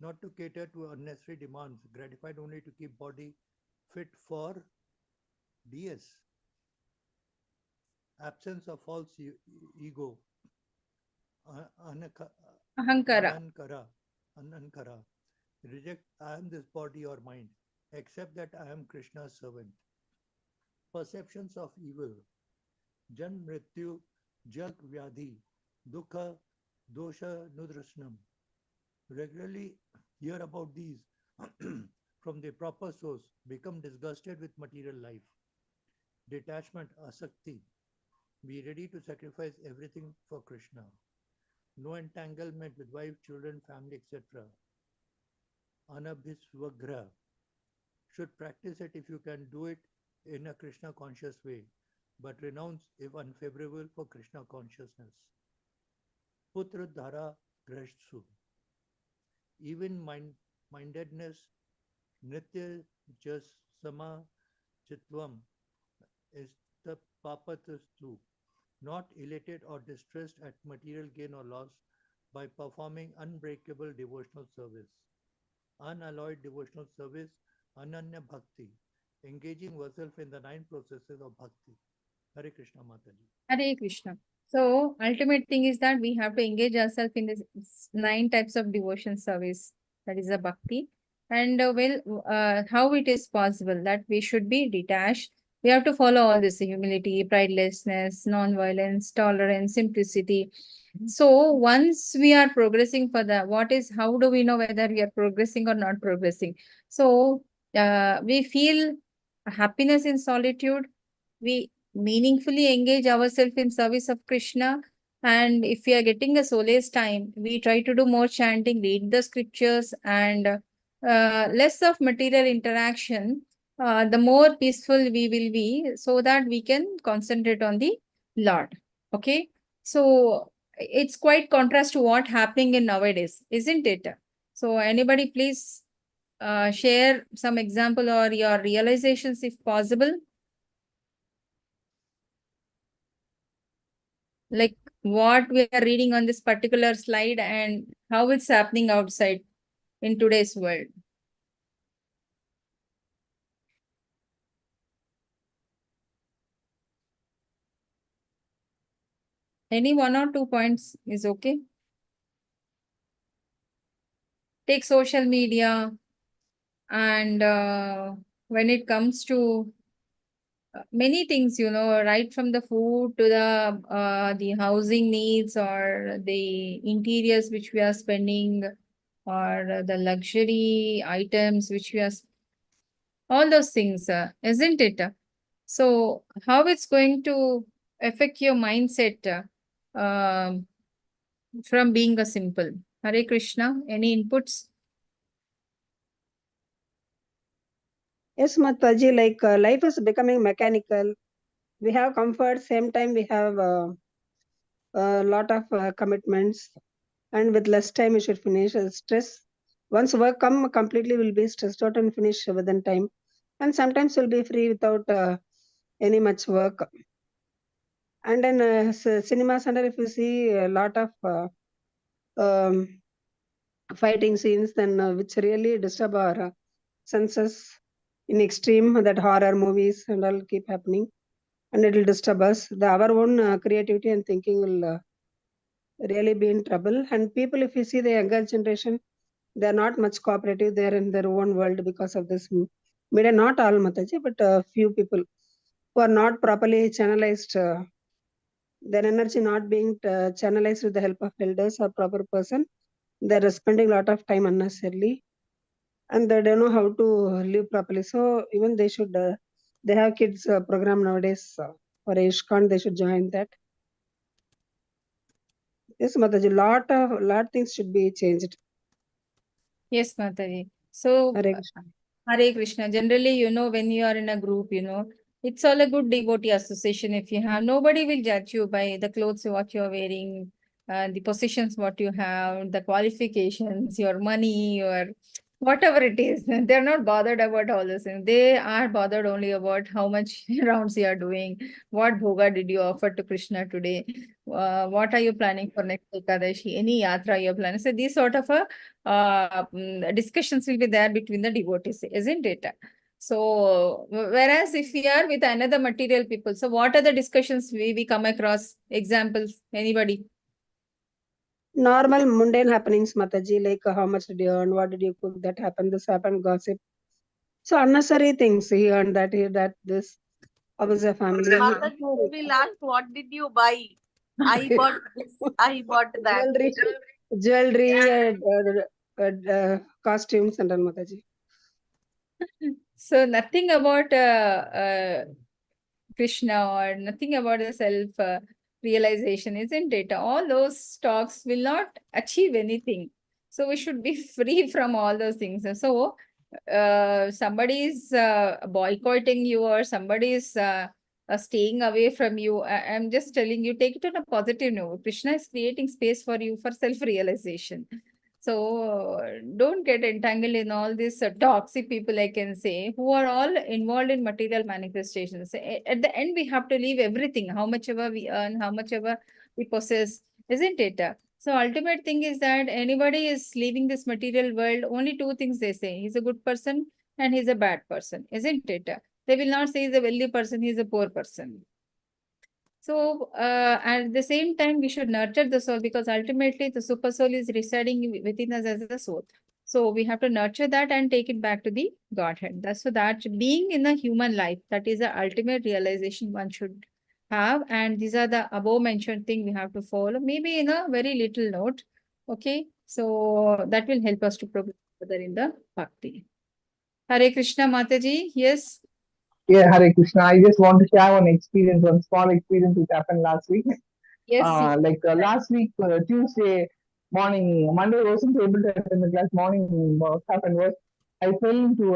Not to cater to unnecessary demands, gratified only to keep body fit for DS. Absence of false ego. Ahankara. Anankara. Reject I am this body or mind. Accept that I am Krishna's servant. Perceptions of evil. Jan Mrityu Jag Vyadhi. Dukha Dosha Nudrasnam. Regularly hear about these from the proper source. Become disgusted with material life. Detachment Asakti. Be ready to sacrifice everything for Krishna. No entanglement with wife, children, family, etc. Anabhisvagra. Should practice it if you can do it in a Krishna conscious way, but renounce if unfavorable for Krishna consciousness. Putra Dhara Grashsu. Even mindedness, Nitya Jas Sama Chitvam is the papatastu. Not elated or distressed at material gain or loss by performing unbreakable devotional service. Unalloyed devotional service, Ananya Bhakti, engaging oneself in the 9 processes of Bhakti. Hare Krishna Mataji. Hare Krishna. So, ultimate thing is that we have to engage ourselves in this 9 types of devotion service. That is a bhakti. And how it is possible that we should be detached. We have to follow all this: humility, pridelessness, non-violence, tolerance, simplicity. So once we are progressing for the, how do we know whether we are progressing or not progressing? So we feel happiness in solitude. We meaningfully engage ourselves in service of Krishna. And if we are getting a solace time, we try to do more chanting, read the scriptures, and less of material interaction. The more peaceful we will be, so that we can concentrate on the Lord. Okay. So it's quite contrast to what happening in nowadays, isn't it? So anybody please share some example or your realizations if possible. Like what we are reading on this particular slide and how it's happening outside in today's world. Any 1 or 2 points is okay. Take social media, and when it comes to many things, right from the food to the housing needs, or the interiors which we are spending, or the luxury items which we are, all those things, isn't it? So how it's going to affect your mindset from being a simple? Hare Krishna, any inputs? Yes, Mataji, like life is becoming mechanical. We have comfort, same time we have a lot of commitments, and with less time we should finish. Stress, once work come completely, will be stressed out and finish within time, and sometimes we'll be free without any much work. And then cinema center, if you see a lot of fighting scenes, then which really disturb our senses in extreme, that horror movies and all keep happening, and it will disturb us. Our own creativity and thinking will really be in trouble. And people, if you see the younger generation, they are not much cooperative. They are in their own world because of this media. Not all, Mataji, but a few people who are not properly channelized, their energy not being channelized with the help of elders or proper person. They are spending a lot of time unnecessarily, and they don't know how to live properly. So even they should, they have kids program nowadays for ISKCON, they should join that. Yes, Mataji, lot things should be changed. Yes, Mataji. So Hare Krishna. Hare Krishna. Generally, when you are in a group, it's all a good devotee association. If you have, nobody will judge you by the clothes what you're wearing, the positions what you have, the qualifications, your money, your whatever it is, they're not bothered about all those things. They are bothered only about how much rounds you are doing, what bhoga did you offer to Krishna today, what are you planning for next Ekadashi, any yatra you're planning. So these sort of discussions will be there between the devotees, isn't it? So whereas if we are with another material people, so what are the discussions we come across? Examples, anybody? Normal mundane happenings, Mataji, like how much did you earn, what did you cook, that happened, this happened, gossip. So unnecessary things, he earned that, he that, this. How was the family? Mataji, they will ask, what did you buy? I bought this, I bought that. Jewelry, costumes and all, Mataji. So nothing about Krishna or nothing about the self realization, isn't it? All those talks will not achieve anything. So we should be free from all those things. So somebody is boycotting you or somebody is staying away from you. I'm just telling you, take it on a positive note. Krishna is creating space for you for self-realization. So don't get entangled in all these toxic people, I can say, who are all involved in material manifestations. At the end, we have to leave everything, how much ever we earn, how much ever we possess, isn't it? So ultimate thing is that anybody is leaving this material world, only two things they say. He's a good person and he's a bad person, isn't it? They will not say he's a wealthy person, he's a poor person. So at the same time, we should nurture the soul because ultimately the super soul is residing within us as a soul. So we have to nurture that and take it back to the Godhead. That's so that being in a human life, that is the ultimate realization one should have. And these are the above mentioned thing we have to follow, maybe in a very little note. Okay, so that will help us to progress further in the bhakti. Hare Krishna Mataji, yes. Yeah, Hare Krishna. I just want to share one experience, one small experience which happened last week. Yes. Last week, Tuesday morning, Monday I wasn't able to attend the class. Morning, what happened was I fell into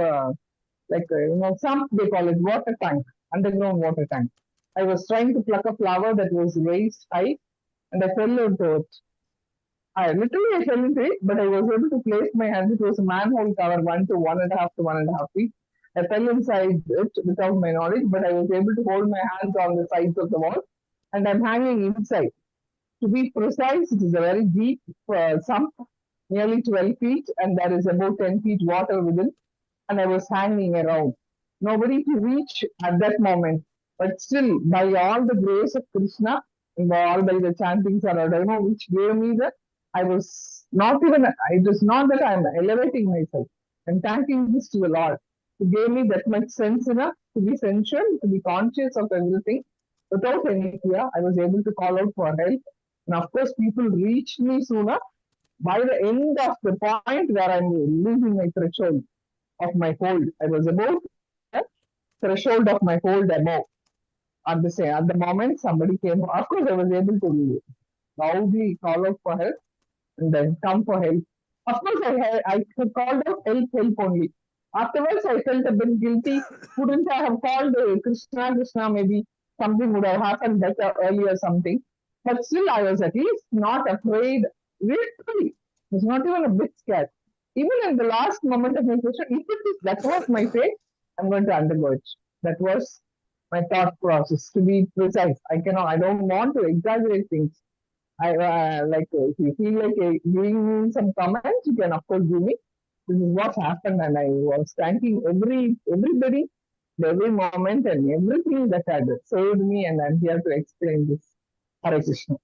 some they call it water tank, underground water tank. I was trying to pluck a flower that was raised high, and I fell into it. I fell into it, but I was able to place my hands. It was a manhole cover, 1 to 1.5 to 1.5 feet. I fell inside it without my knowledge, but I was able to hold my hands on the sides of the wall, and I'm hanging inside. To be precise, it is a very deep sump, nearly 12 feet, and there is about 10 feet water within, and I was hanging around. Nobody to reach at that moment, but still, by all the grace of Krishna, and by the chantings or I don't know which gave me the, I was not even, it is not that I'm elevating myself. I'm thanking this to the Lord, who gave me that much sense enough to be sensual, to be conscious of everything without any fear. I was able to call out for help. And of course, people reached me sooner. By the end of the point where I'm losing my threshold of my hold, I was about the threshold of my hold above. At the moment, somebody came. Of course, I was able to loudly call out for help and then come for help. Of course, I called out help only. Afterwards, I felt a bit guilty. Couldn't I have called Krishna, maybe something would have happened better earlier, something. But still, I was at least not afraid. Literally, I was not even a bit scared. Even in the last moment of my question, if it is that was my fate, I'm going to undergo it. That was my thought process. To be precise, I don't want to exaggerate things. If you feel like giving me some comments, you can of course give me. This is what happened, and I was thanking everybody, every moment, and everything that had saved me, and I'm here to explain this. Hare Krishna.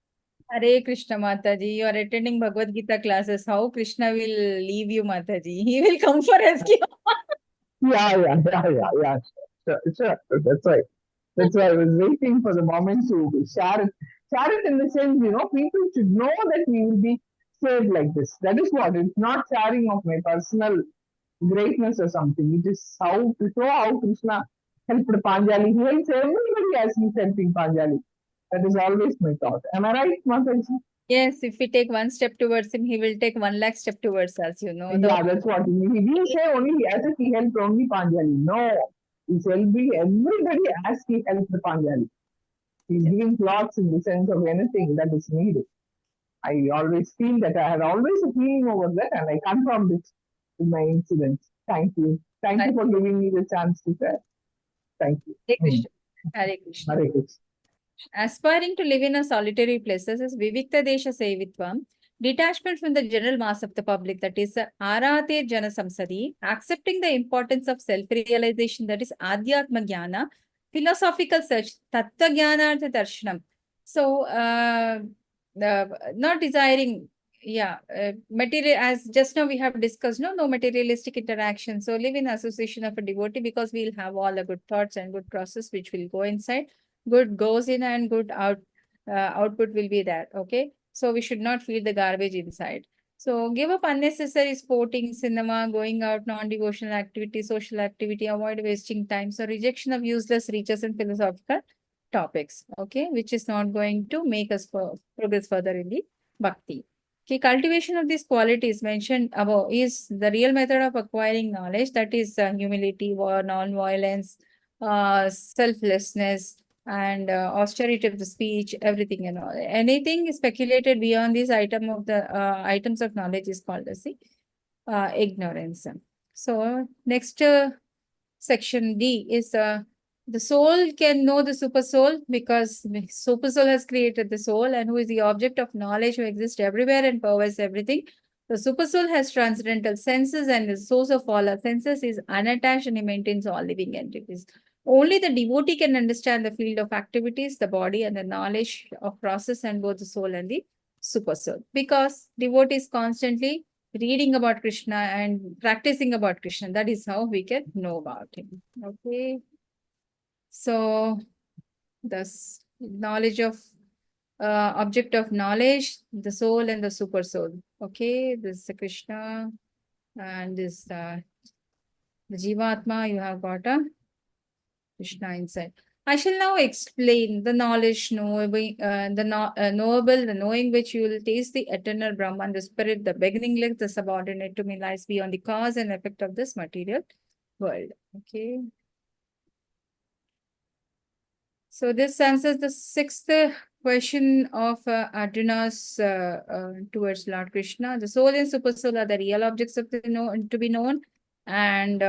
Hare Krishna Mataji, you are attending Bhagavad Gita classes. How Krishna will leave you, Mataji? He will come for rescue. Yeah. Sure. That's right. That's why I was waiting for the moment to share it. Share it in the sense, people should know that we will be saved like this. That is what. It's not sharing of my personal greatness or something. It is how to show how Krishna helped Panjali. He helps everybody as he's helping Panjali. That is always my thought. Am I right, Mataji? Yes, if we take one step towards him, he will take 1 lakh step towards us, Yeah, that's what. He didn't say only as if he helped only Panjali. No, he's helping everybody as he helped the Panjali. He's giving plots in the sense of anything that is needed. I always feel that I had always a feeling over that, and I confirmed it in my incidents. Thank you. Thank you for giving me the chance to share. Thank you. Hare Krishna. Hare Krishna. Hare Krishna. Aspiring to live in a solitary place is Vivikta Desha Sevitvam, detachment from the general mass of the public, that is Arate Jana Samsadi, accepting the importance of self-realization, that is Adhyatma Jnana, philosophical search, Tattva Jnana Artha Darshanam. So, not desiring, material, as just now we have discussed, no materialistic interaction. So, live in association of a devotee, because we'll have all the good thoughts and good process which will go inside. Good goes in and good output will be there. Okay, so we should not feed the garbage inside. So give up unnecessary sporting, cinema, going out, non-devotional activity, social activity, avoid wasting time. So rejection of useless research and philosophical topics, okay, which is not going to make us progress further in the bhakti. Okay, cultivation of these qualities mentioned above is the real method of acquiring knowledge, that is humility, non-violence, selflessness, and austerity of the speech, everything and all. Anything speculated beyond these items of knowledge is called as the ignorance. So next section D is the soul can know the super soul, because the super soul has created the soul, and who is the object of knowledge, who exists everywhere and pervades everything. The super soul has transcendental senses, and the source of all our senses is unattached, and he maintains all living entities. Only the devotee can understand the field of activities, the body, and the knowledge of process, and both the soul and the super soul. Because devotee is constantly reading about Krishna and practicing about Krishna. That is how we can know about him. Okay. So, thus, knowledge of object of knowledge, the soul and the super soul. Okay, this is Krishna, and this the Jivatma, you have got a Krishna inside. I shall now explain the knowledge, knowable, knowable, the knowing which you will taste the eternal Brahman, the spirit, the beginningless, the subordinate to me, lies beyond the cause and effect of this material world. Okay. So this answers the sixth question of Arjuna's towards Lord Krishna. The soul and super soul are the real objects of the to be known, and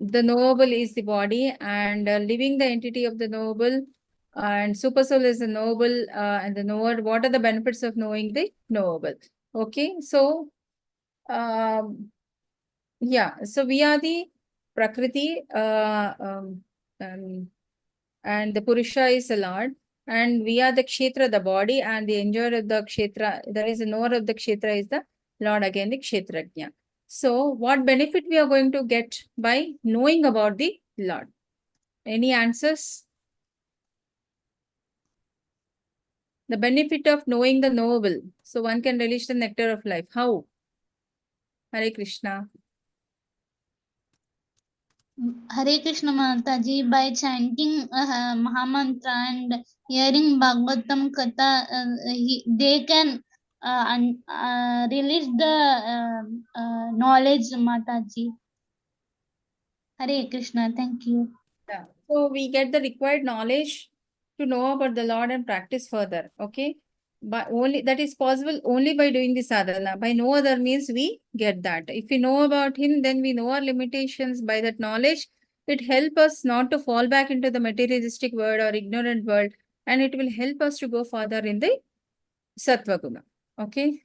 the knowable is the body, and living the entity of the knowable, and super soul is the knowable and the knower. What are the benefits of knowing the knowable? Okay, so so we are the Prakriti, and the Purusha is the Lord, and we are the Kshetra, the body, and the enjoyer of the Kshetra, that is the knower of the Kshetra, is the Lord, again the Kshetrajna. So what benefit we are going to get by knowing about the Lord? Any answers? The benefit of knowing the knowable. So one can relish the nectar of life. How? Hare Krishna. Hare Krishna Mataji, by chanting Mahamantra and hearing Bhagavatam Katha, they can release the knowledge, Mataji. Hare Krishna, thank you. Yeah. So we get the required knowledge to know about the Lord and practice further. Okay. But only that is possible only by doing the sadhana. By no other means we get that. If we know about him, then we know our limitations. By that knowledge, it helps us not to fall back into the materialistic world or ignorant world, and it will help us to go further in the sattva guna. Okay.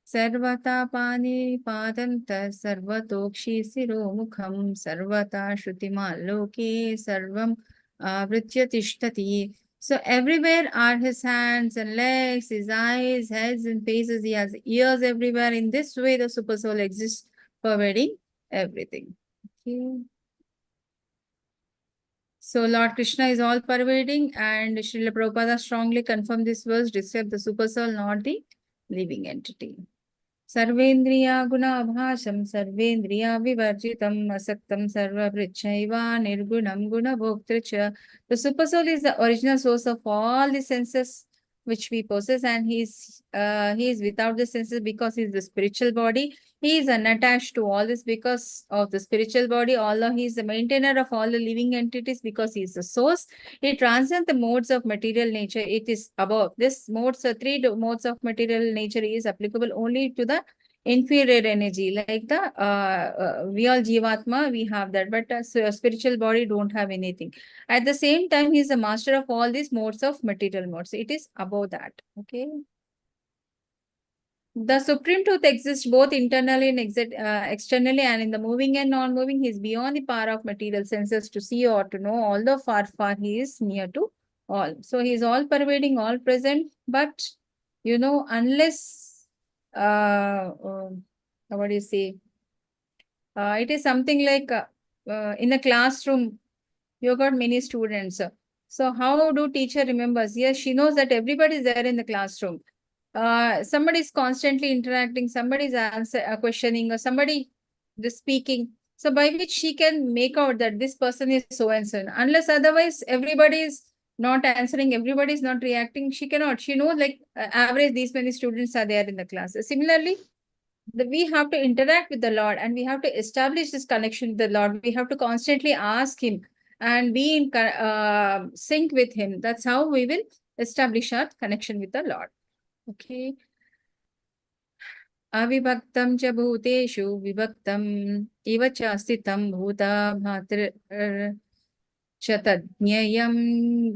Sarvata pani padanta sarvatokshi siromukham sarvata shrutimaloke sarvam avritya tishtati. So everywhere are his hands and legs, his eyes, heads and faces. He has ears everywhere. In this way, the super soul exists, pervading everything. Okay. So Lord Krishna is all pervading, and Srila Prabhupada strongly confirmed this verse, describe the super soul, not the living entity. Sarvendriya guna abhasham sarvendriya vivarjitam asaktam sarvavrichaiva nirgunam guna bhoktricha. The super soul is the original source of all the senses, which we possess, and he is without the senses because he is the spiritual body. He is unattached to all this because of the spiritual body, although he is the maintainer of all the living entities because he is the source. He transcends the modes of material nature. It is above. This modes, modes of material nature is applicable only to the inferior energy, like the we all Jivatma, we have that, but spiritual body don't have anything. At the same time, he is the master of all these modes of material modes. It is above that. Okay. The supreme truth exists both internally and externally, and in the moving and non-moving, he is beyond the power of material senses to see or to know. Although far, far, he is near to all. So he is all pervading, all present. But unless what do you say? It is something like in a classroom, you got many students. So how do teacher remembers? Yes, she knows that everybody is there in the classroom. Somebody is constantly interacting, somebody is questioning, or somebody is speaking. So by which she can make out that this person is so and so. Unless otherwise, everybody is not answering, everybody is not reacting. She cannot. She knows like average these many students are there in the class. Similarly, we have to interact with the Lord and we have to establish this connection with the Lord. We have to constantly ask Him and be in sync with Him. That's how we will establish our connection with the Lord. Okay. Avibhaktam cha bhuteshu vibhaktam iva cha sthitam bhuta bhatr chatadnyayam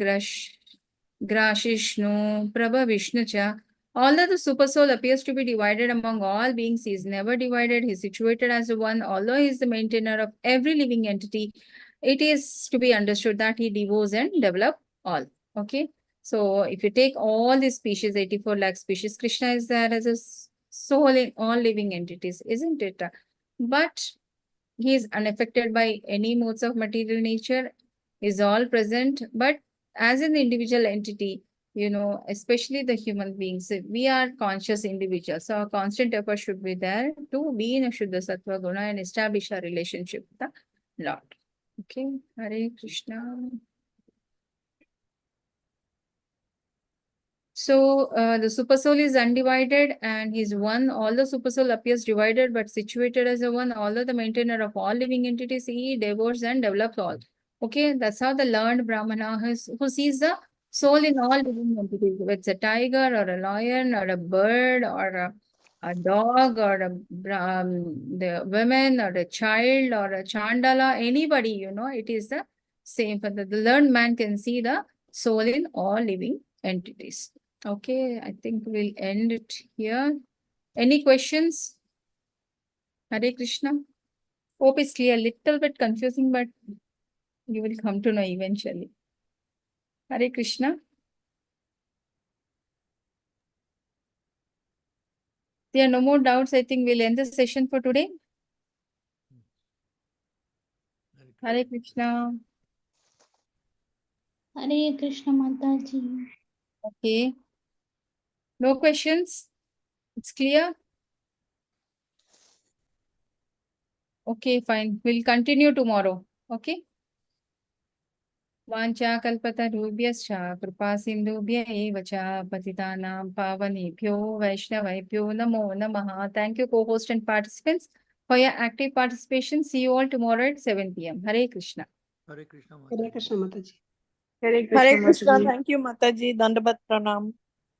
grashishnu prabha vishnu cha. Although the supersoul appears to be divided among all beings, he is never divided. He is situated as the one. Although he is the maintainer of every living entity, it is to be understood that he devotes and develops all. Okay. So if you take all these species, 84 lakh species, Krishna is there as a soul in all living entities, isn't it? But he is unaffected by any modes of material nature, is all present. But as an individual entity, especially the human beings, we are conscious individuals. So our constant effort should be there to be in a Shuddha Sattva Guna and establish our relationship with the Lord. Okay, Hare Krishna. So the supersoul is undivided and he's one. Although supersoul appears divided but situated as a one, although the maintainer of all living entities, he devours and develops all. Okay, that's how the learned Brahmana who sees the soul in all living entities. Whether it's a tiger or a lion or a bird or a dog or the woman or a child or a chandala, anybody, it is the same. But the learned man can see the soul in all living entities. Okay, I think we'll end it here. Any questions? Hare Krishna. Hope it's clear. Little bit confusing, but you will come to know eventually. Hare Krishna. There are no more doubts. I think we'll end the session for today. Hare Krishna. Hare Krishna Mataji. Okay. No questions? It's clear? Okay, fine. We'll continue tomorrow. Okay? वाञ्छाकल्पतरुभ्यश्च कृपासिन्धुभ्य एव च पतितानां पावनेभ्यो वैष्णवेभ्यो नमो नमः. Thank you, co-host and participants, for your active participation. See you all tomorrow at 7 p.m. Hare Krishna. Hare Krishna Hare Mataji. Krishna Mataji. Hare Hare Krishna. Mataji. Thank you, Mataji. Dandavat pranam.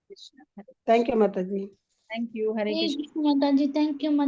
Krishna. Hare Thank you, Mataji. Thank you. Hare Hare Krishna. Krishna Mataji. Thank you, Mataji.